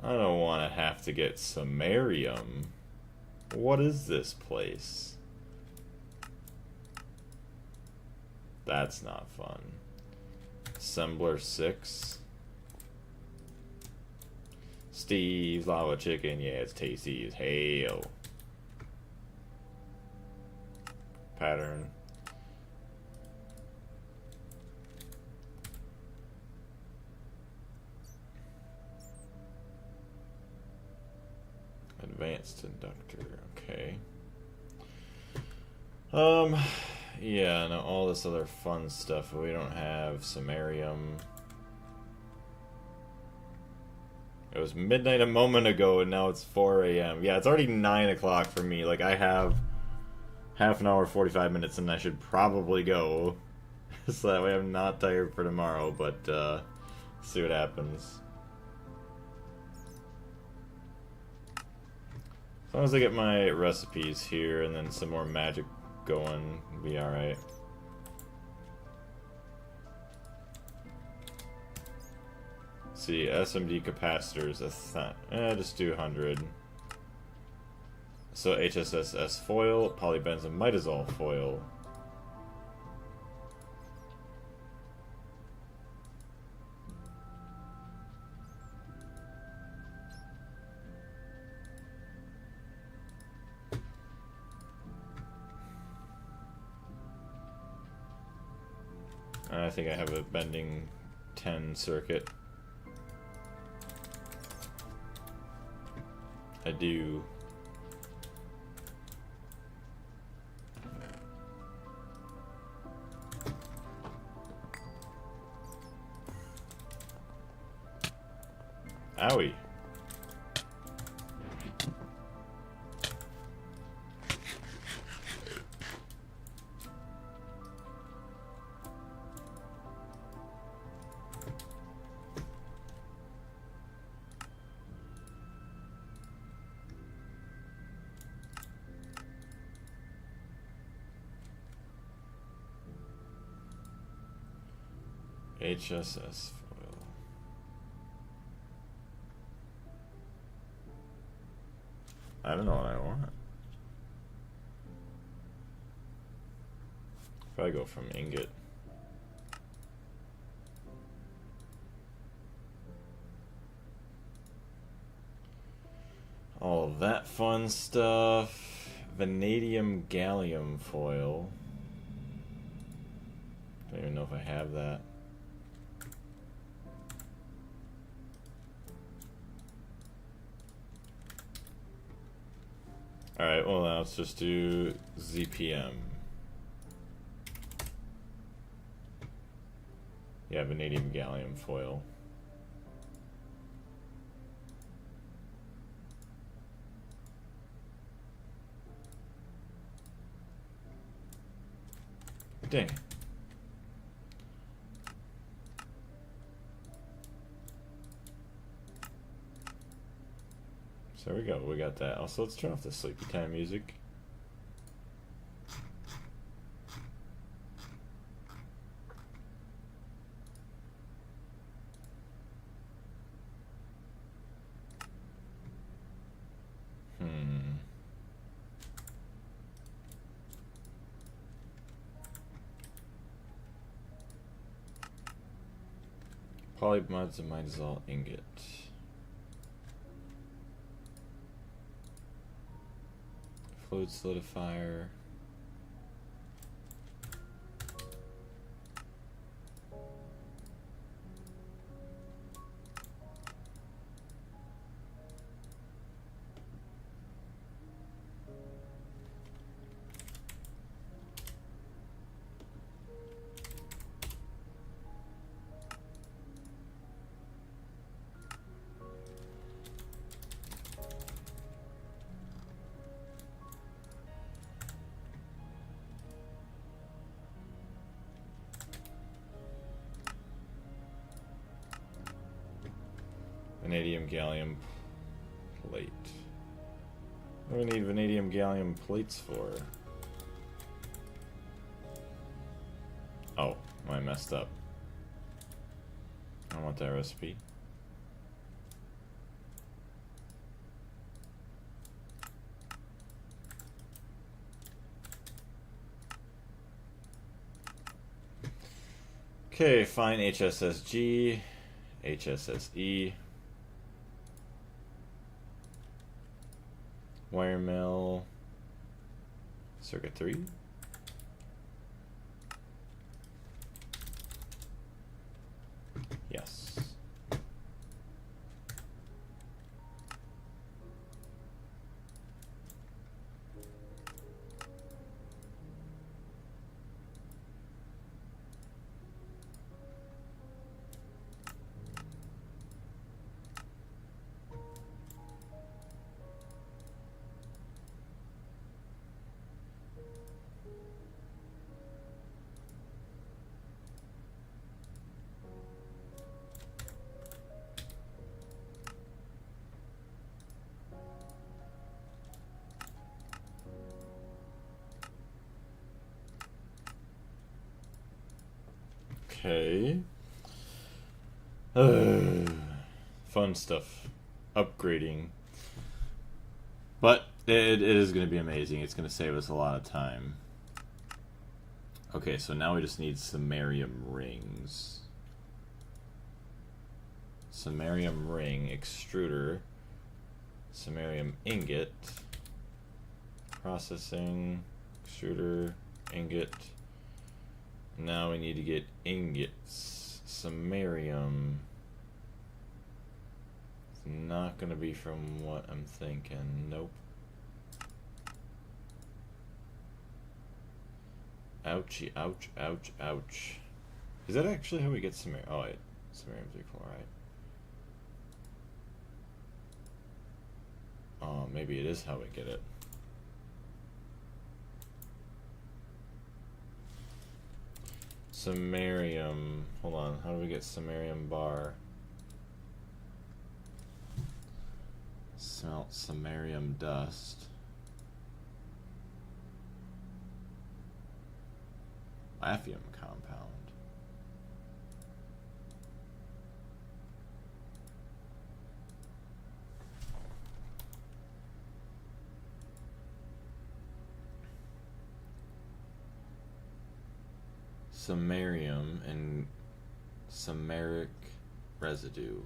I don't want to have to get samarium. What is this place? That's not fun. Assembler 6. Steve's lava chicken. Yeah, it's tasty as hell. Pattern. Advanced inductor. Okay. Yeah, no, all this other fun stuff. We don't have samarium. It was midnight a moment ago, and now it's 4 a.m. Yeah, it's already 9 o'clock for me. Like, I have half an hour, 45 minutes, and I should probably go. So that way I'm not tired for tomorrow, but, see what happens. As long as I get my recipes here, and then some more magic going, be alright. See, SMD capacitors, just do 100. So HSSS foil, polybenzimidazole foil. I think I have a bending 10 circuit. I do. Owie. HSS foil. I don't know what I want. Probably go from ingot. All of that fun stuff. Vanadium gallium foil. Don't even know if I have that. Alright, well now let's just do ZPM. Yeah, vanadium gallium foil. Dang. So there we go, we got that. Also, let's turn off the sleepy time music. Polybenzimidazole ingot. Fluid solidifier. Vanadium gallium plate. What do we need vanadium gallium plates for? Oh, I messed up. I want that recipe. Okay, fine HSSG, HSSE, wire mill, circuit 3. Yes. Okay. Fun stuff. Upgrading. But it is going to be amazing. It's going to save us a lot of time. Okay, so now we just need samarium rings. Samarium ring, extruder, samarium ingot, processing, extruder, ingot. Now we need to get ingots. Samarium. It's not going to be from what I'm thinking. Nope. Ouchie, ouch, ouch, ouch. Is that actually how we get samarium? Oh, wait. Samarium 3 chloride. Oh, maybe it is how we get it. Samarium. Hold on. How do we get samarium bar? Smelt samarium dust. Laphium compound. Samarium and samaric residue.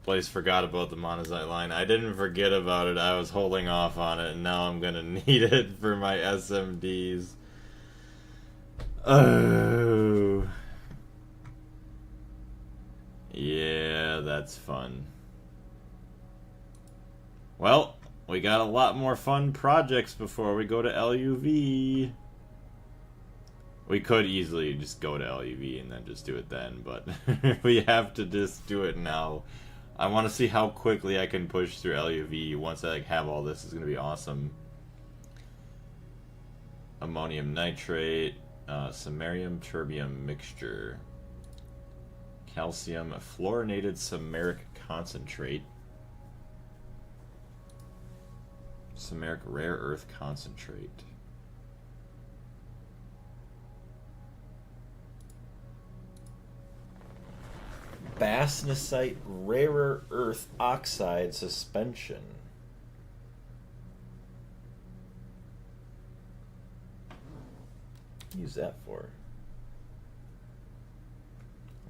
Blaze forgot about the monazite line. I didn't forget about it. I was holding off on it, and now I'm gonna need it for my SMDs. Oh. Yeah, that's fun. Well, we got a lot more fun projects before we go to LUV. We could easily just go to LUV and then just do it then, but we have to just do it now. I want to see how quickly I can push through LUV once I have all this. It's going to be awesome. Ammonium nitrate, samarium terbium mixture, calcium fluorinated samaric concentrate, samaric rare earth concentrate. Bastnasite rare earth oxide suspension. What do you use that for?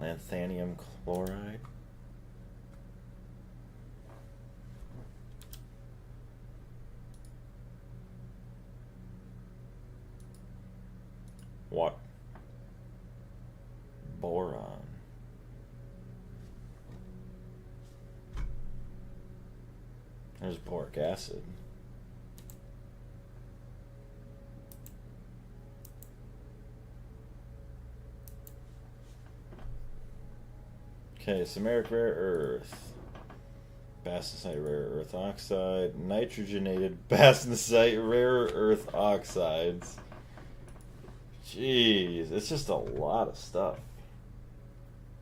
Lanthanium chloride. What? Boron. There's boric acid. Okay, samaric rare earth. Bastnasite rare earth oxide. Nitrogenated bastnasite rare earth oxides. Jeez, it's just a lot of stuff.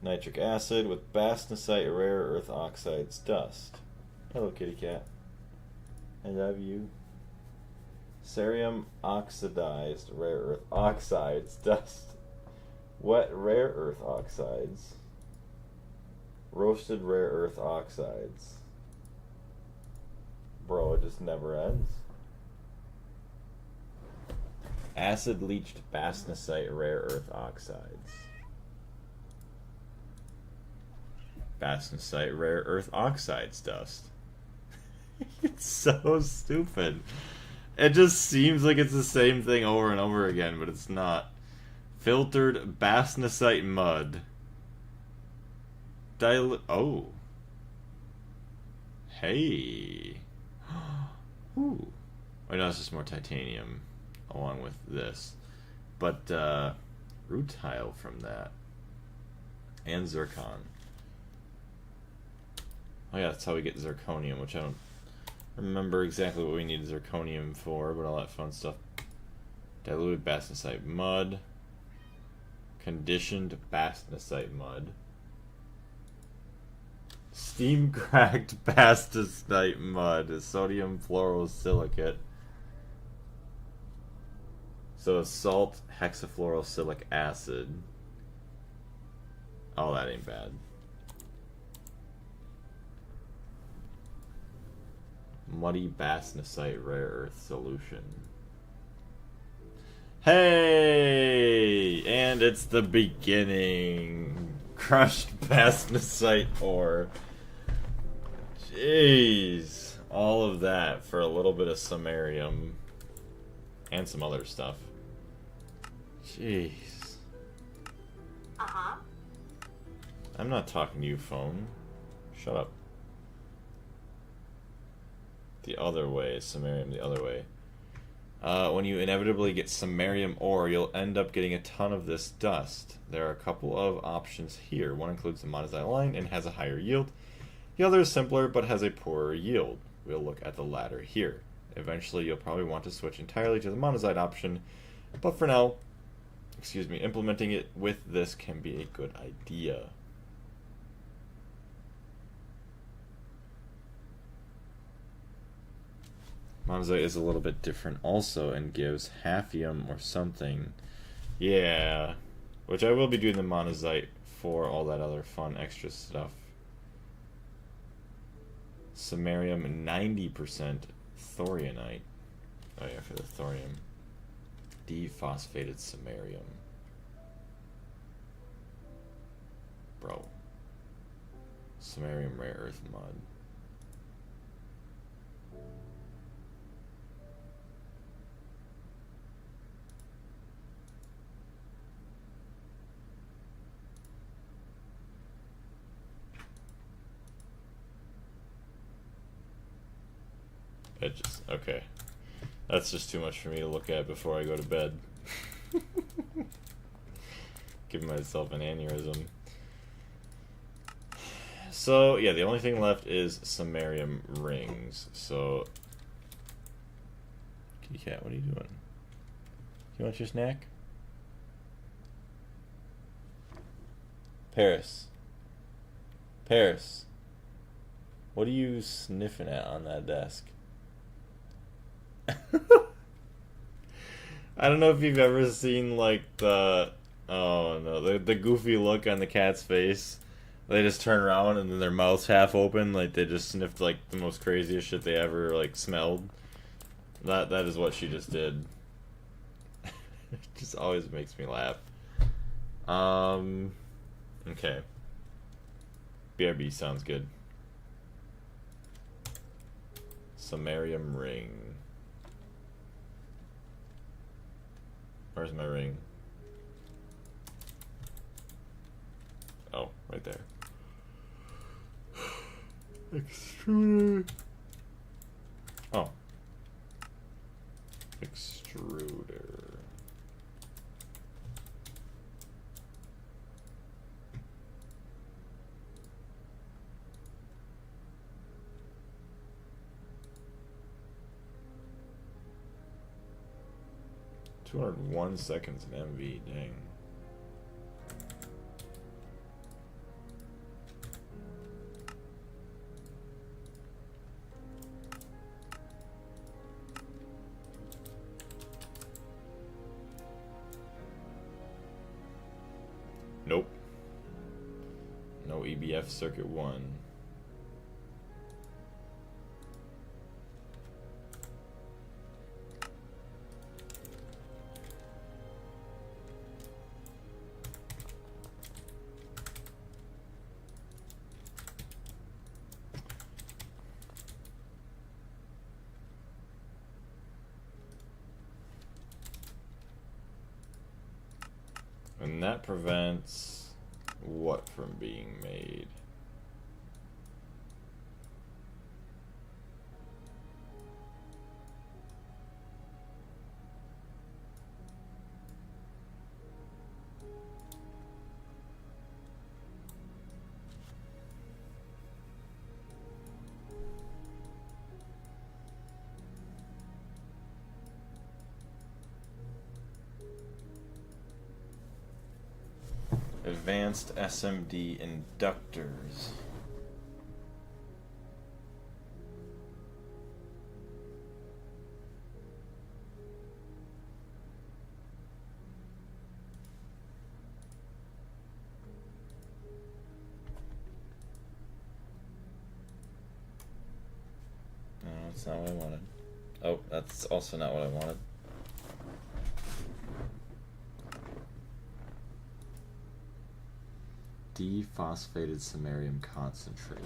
Nitric acid with bastnasite rare earth oxides dust. Hello, kitty cat. I love you. Cerium oxidized rare earth oxides dust. Wet rare earth oxides. Roasted rare earth oxides. Bro, it just never ends. Acid leached bastnasite rare earth oxides. Bastnasite rare earth oxides dust. It's so stupid. It just seems like it's the same thing over and over again, but it's not. Filtered bastnasite mud. Oh. Hey. Ooh. Oh no, it's just more titanium along with this. But, rutile from that. And zircon. Oh yeah, that's how we get zirconium, which I don't remember exactly what we need zirconium for, but all that fun stuff. Diluted bastnasite mud. Conditioned bastnasite mud. Steam cracked bastnasite mud. Sodium fluorosilicate. So salt hexafluorosilicic acid. Oh, that ain't bad. Muddy bastnasite rare earth solution. Hey! And it's the beginning. Crushed bastnasite ore. Jeez. All of that for a little bit of samarium. And some other stuff. Jeez. Uh-huh. I'm not talking to you, phone. Shut up. The other way. Samarium the other way. When you inevitably get samarium ore, you'll end up getting a ton of this dust. There are a couple of options here. One includes the monazite line and has a higher yield. The other is simpler but has a poorer yield. We'll look at the latter here. Eventually, you'll probably want to switch entirely to the monazite option, but for now, implementing it with this can be a good idea. Monazite is a little bit different also and gives hafnium or something. Yeah, which I will be doing the monazite for all that other fun extra stuff. Samarium 90% thorianite. Oh yeah, for the thorium. Dephosphated samarium. Bro. Samarium rare earth mud. Okay. That's just too much for me to look at before I go to bed. Giving myself an aneurysm. So, yeah, the only thing left is samarium rings. So, kitty cat, what are you doing? You want your snack? Paris. Paris. What are you sniffing at on that desk? I don't know if you've ever seen like the the goofy look on the cat's face. They just turn around and then their mouth's half open, like they just sniffed like the most craziest shit they ever like smelled. That is what she just did. It just always makes me laugh. Okay. BRB sounds good. Samarium ring. Where's my ring? Oh, right there. Extruder. Oh. Extruder. $201 seconds in MV, dang. Nope. No EBF circuit 1. And that prevents what from being made? Advanced SMD inductors. No, that's not what I wanted. Oh, that's also not what I wanted. Dephosphated samarium concentrate.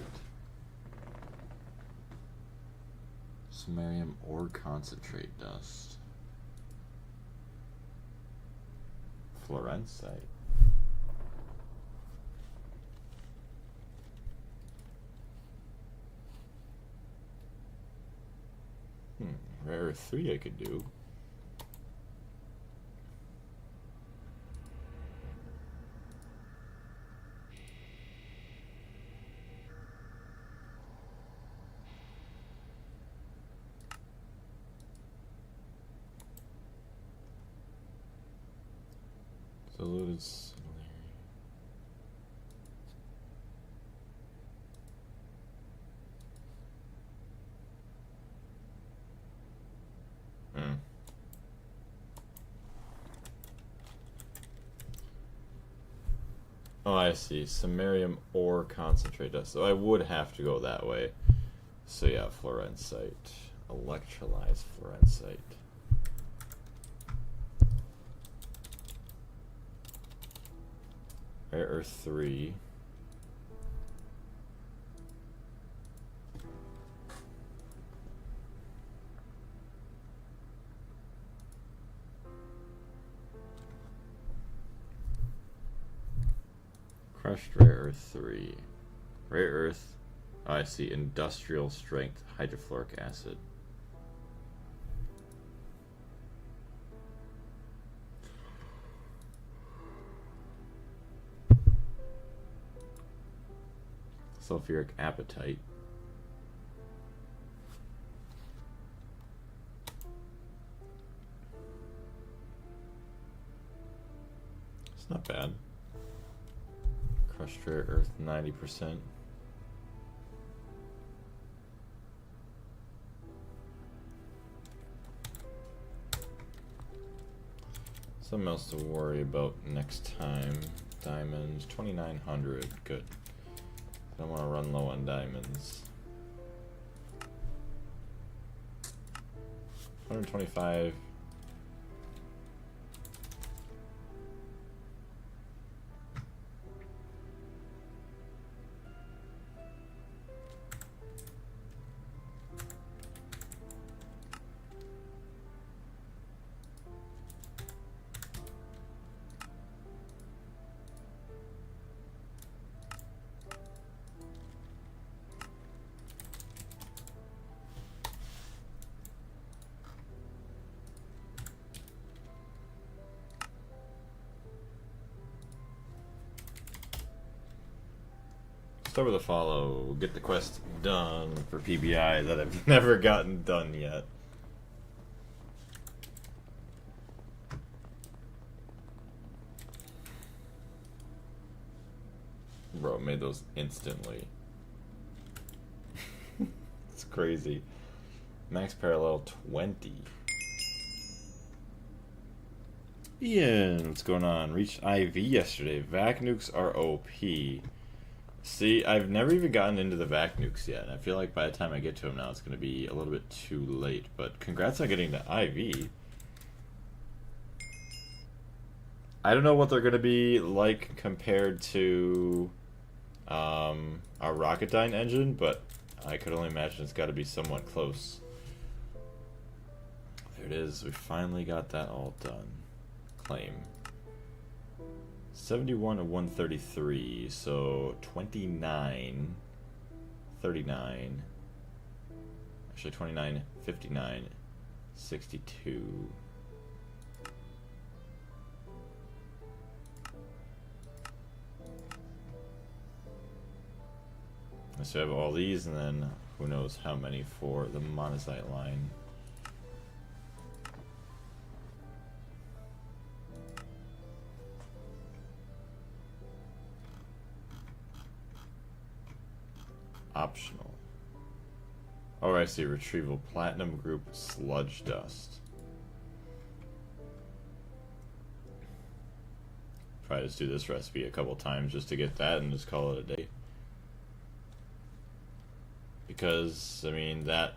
Samarium ore concentrate dust. Fluorescite. Rare earth 3 I could do. Diluted Oh, I see. Samarium ore concentrate dust. So I would have to go that way. So yeah, fluorescite. Electrolyzed fluorescite. Rare earth 3. Crushed rare earth 3. Rare earth. Oh, I see. Industrial strength hydrofluoric acid. Sulfuric apatite. It's not bad. Crushed rare earth 90%. Something else to worry about next time. Diamonds 2900. Good. I don't want to run low on diamonds. 125. Start with a follow. Get the quest done for PBI that I've never gotten done yet. Bro, made those instantly. It's crazy. Max parallel 20. Ian, what's going on? Reached IV yesterday. Vac nukes are OP. See, I've never even gotten into the vac nukes yet. And I feel like by the time I get to them now, it's going to be a little bit too late. But congrats on getting to IV. I don't know what they're going to be like compared to our Rocketdyne engine, but I could only imagine it's got to be somewhat close. There it is. We finally got that all done. Claim. 71 of 133, so 29, 39, actually 29, 59, 62. So I have all these, and then who knows how many for the monazite line. Optional. Oh, I see. Retrieval platinum group sludge dust. Probably just do this recipe a couple times just to get that and just call it a day. Because, I mean, that...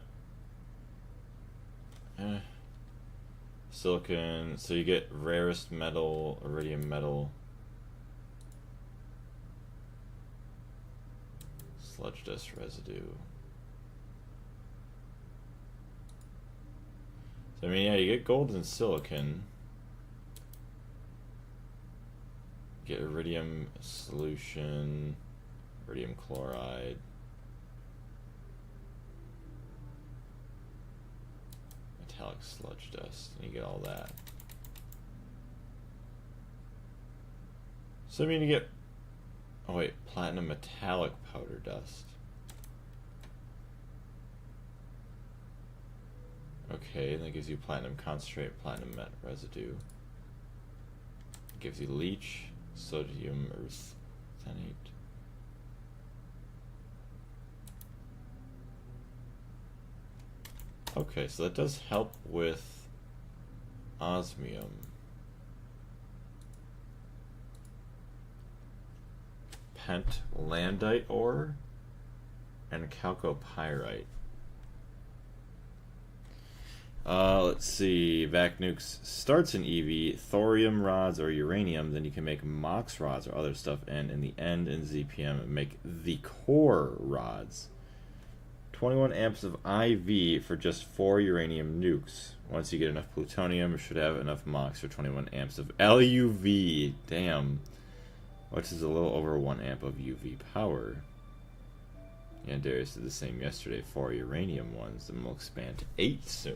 silicon... So you get rarest metal, iridium metal... sludge dust residue. So, I mean, yeah, you get gold and silicon. Get iridium solution, iridium chloride. Metallic sludge dust, and you get all that. So, I mean, you get... Oh wait, platinum metallic powder dust. Okay, that gives you platinum concentrate, platinum met residue. Gives you leech, sodium earthenate. Okay, so that does help with osmium. Pentlandite ore and chalcopyrite. Let's see. Vac nukes starts in EV, thorium rods or uranium, then you can make mox rods or other stuff, and in the end in ZPM make the core rods. 21 amps of IV for just 4 uranium nukes. Once you get enough plutonium, you should have enough mox for 21 amps of LUV. Damn. Which is a little over 1 amp of UV power. Yeah, Darius did the same yesterday, 4 uranium ones, and we'll expand to 8 soon.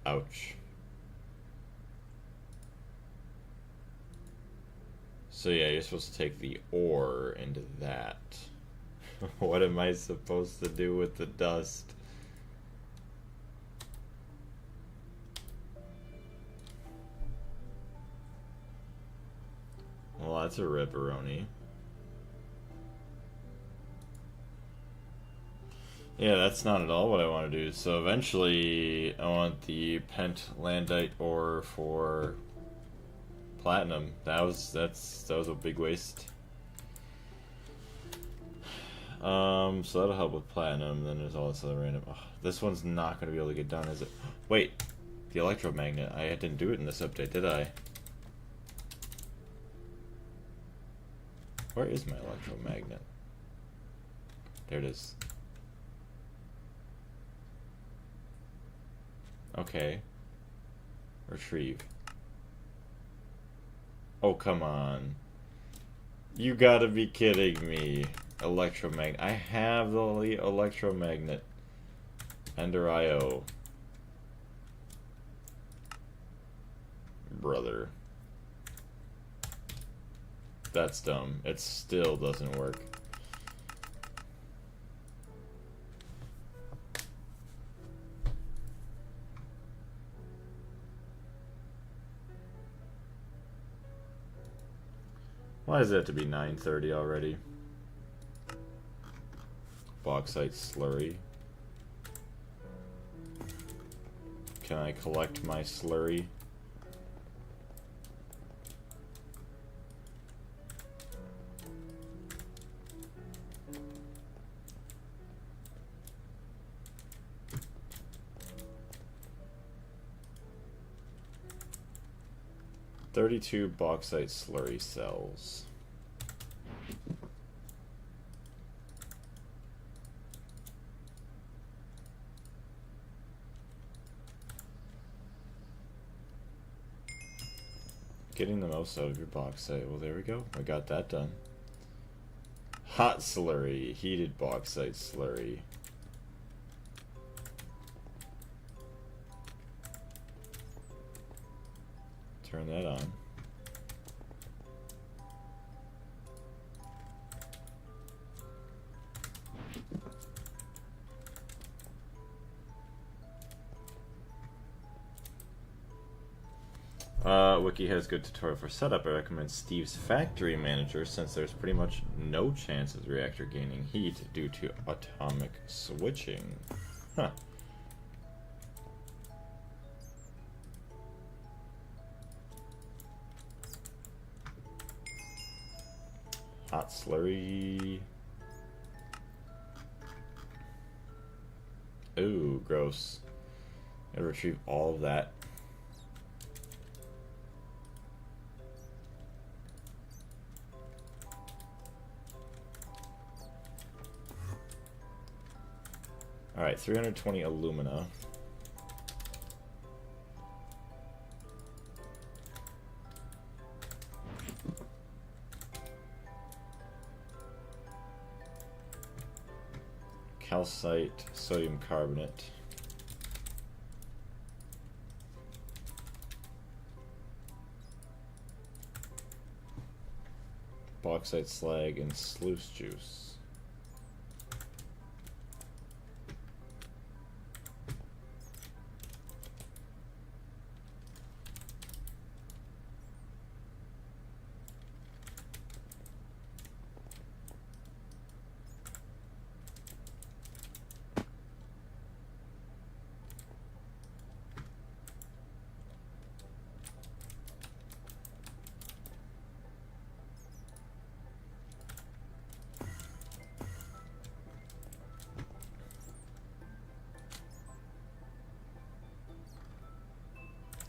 Ouch. So yeah, you're supposed to take the ore into that. What am I supposed to do with the dust? Well, that's a ripperoni. Yeah, that's not at all what I want to do. So eventually, I want the pentlandite ore for platinum. That was a big waste. So that'll help with platinum. Then there's all this other random. Oh, this one's not going to be able to get done, is it? Wait, the electromagnet. I didn't do it in this update, did I? Where is my electromagnet? There it is. Okay. Retrieve. Oh, come on. You gotta be kidding me. Electromagnet. I have the electromagnet. Ender IO. Brother. That's dumb. It still doesn't work. Why does it have to be 9:30 already? Bauxite slurry. Can I collect my slurry? "32 bauxite slurry cells." Getting the most out of your bauxite. Well, there we go. I got that done. Hot slurry. Heated bauxite slurry. Turn that on. Wiki has good tutorial for setup. I recommend Steve's Factory Manager since there's pretty much no chance of the reactor gaining heat due to atomic switching. Huh. Hot slurry. Ooh, gross. Gotta retrieve all of that. Alright, 320 alumina. Calcite, sodium carbonate. Bauxite slag and sluice juice.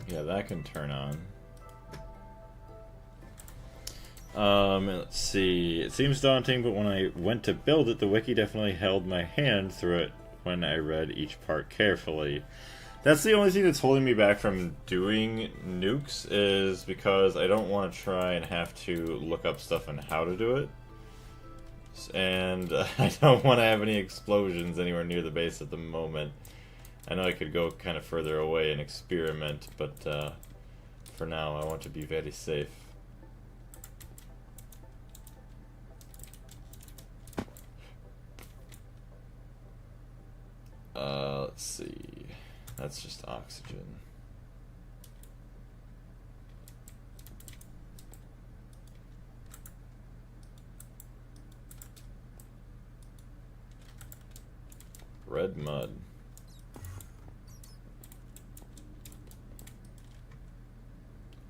Yeah, that can turn on. Let's see. It seems daunting, but when I went to build it, the wiki definitely held my hand through it when I read each part carefully. That's the only thing that's holding me back from doing nukes, is because I don't want to try and have to look up stuff on how to do it. And I don't want to have any explosions anywhere near the base at the moment. I know I could go kind of further away and experiment, but for now I want to be very safe. Let's see. That's just oxygen. Red mud.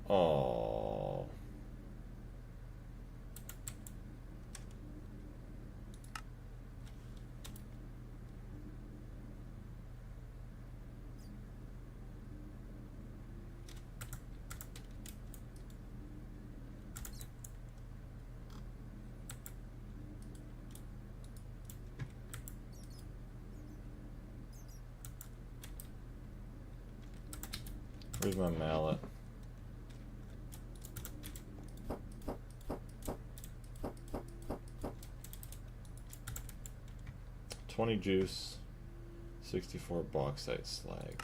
Oh. Where's my mallet? $20 juice, 64 bauxite slag.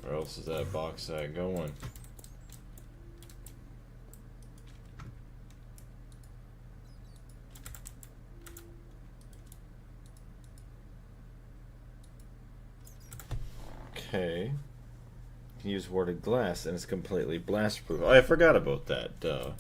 Where else is that bauxite going? Okay. can use warded glass, and it's completely blast proof. Oh, I forgot about that. Duh.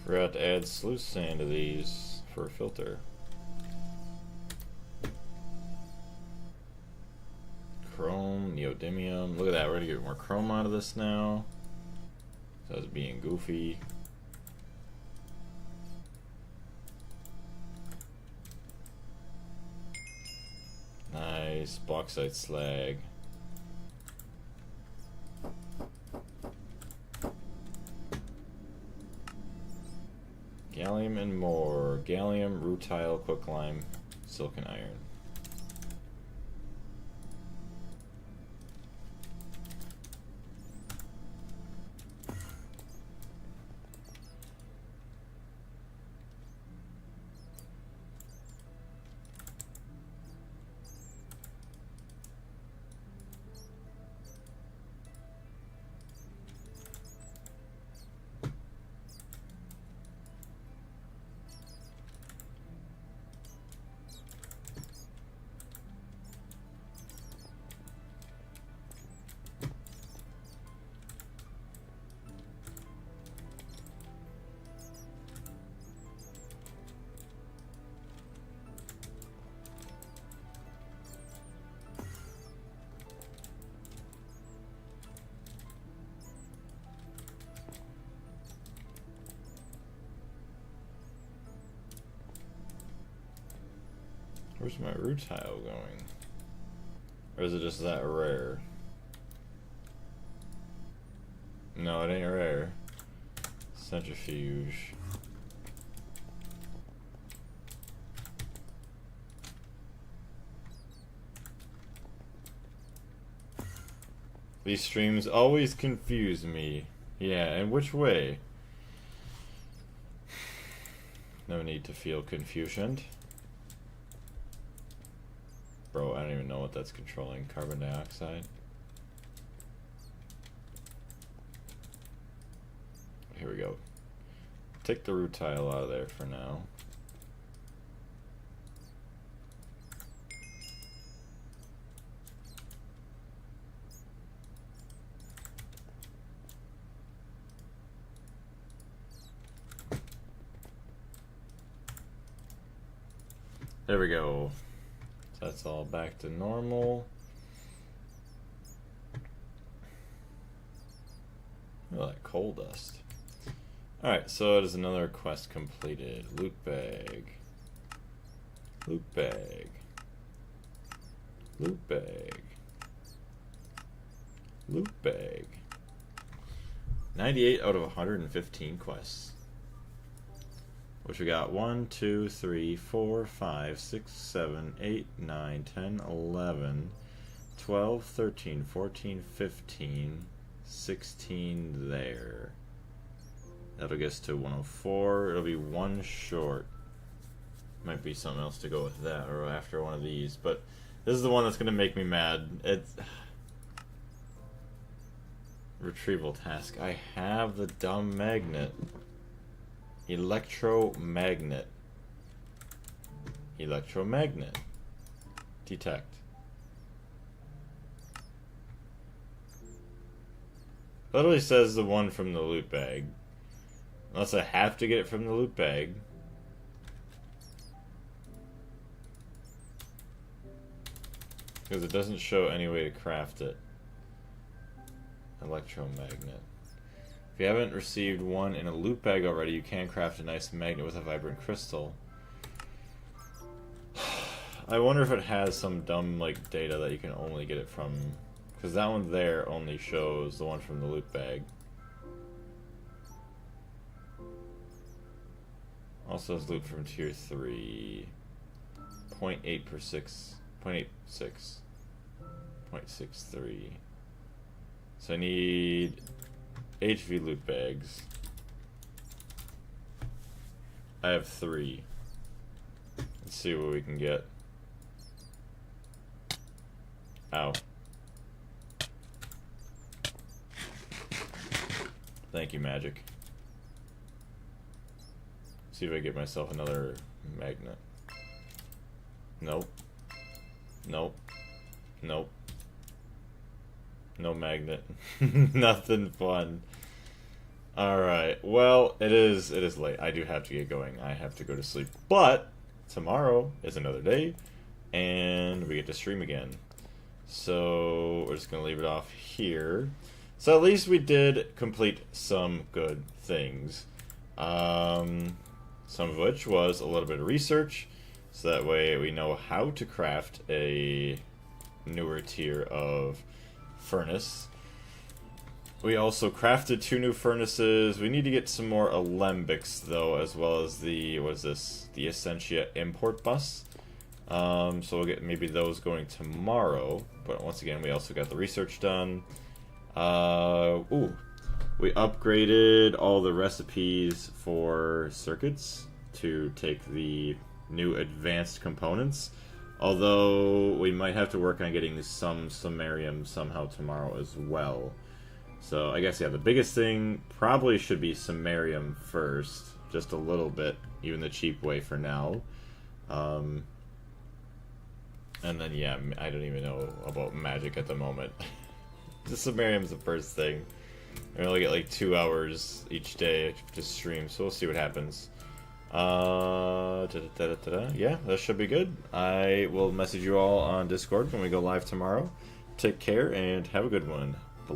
Forgot to add sluice sand to these for a filter. Chrome, neodymium. Look at that, we're gonna get more chrome out of this now. So it's being goofy. Nice, bauxite slag. Gallium and more. Gallium, rutile, quicklime, silicon iron. Where's my rutile going? Or is it just that rare? No, it ain't rare. Centrifuge. These streams always confuse me. Yeah, in which way? No need to feel confusion. Bro, I don't even know what that's controlling. Carbon dioxide. Here we go. Take the rutile out of there for now. There we go. So that's all back to normal. Look at that coal dust. Alright, so it is another quest completed. Loot bag. Loot bag. Loot bag. Loot bag. 98 out of 115 quests. Which we got 1, 2, 3, 4, 5, 6, 7, 8, 9, 10, 11, 12, 13, 14, 15, 16 there. That'll get us to 104. It'll be one short. Might be something else to go with that or after one of these, but this is the one that's gonna make me mad. It's retrieval task. I have the dumb magnet. Electromagnet. Electromagnet. Detect. Literally says the one from the loot bag. Unless I have to get it from the loot bag. Because it doesn't show any way to craft it. Electromagnet. If you haven't received one in a loot bag already, you can craft a nice magnet with a vibrant crystal. I wonder if it has some dumb like data that you can only get it from Because that one there only shows the one from the loot bag. Also has loot from tier 3. 0.8 per 6. 0.86. 0.63. So I need HV loot bags. I have 3. Let's see what we can get. Ow. Thank you, magic. See if I get myself another magnet. Nope. Nope. Nope. No magnet. Nothing fun. Alright, well, it is late. I do have to get going. I have to go to sleep. But tomorrow is another day, and we get to stream again. So we're just going to leave it off here. So at least we did complete some good things. Some of which was a little bit of research, so that way we know how to craft a newer tier of furnace. We also crafted 2 new furnaces. We need to get some more alembics though, as well as the, what is this? The Essentia import bus. So we'll get maybe those going tomorrow. But once again, we also got the research done. We upgraded all the recipes for circuits to take the new advanced components. Although we might have to work on getting some samarium somehow tomorrow as well. So I guess, yeah, the biggest thing probably should be samarium first. Just a little bit, even the cheap way for now. And then, yeah, I don't even know about magic at the moment. The samarium's the first thing. I only get like 2 hours each day to stream, so we'll see what happens. Yeah, that should be good. I will message you all on Discord when we go live tomorrow. Take care and have a good one. Bye.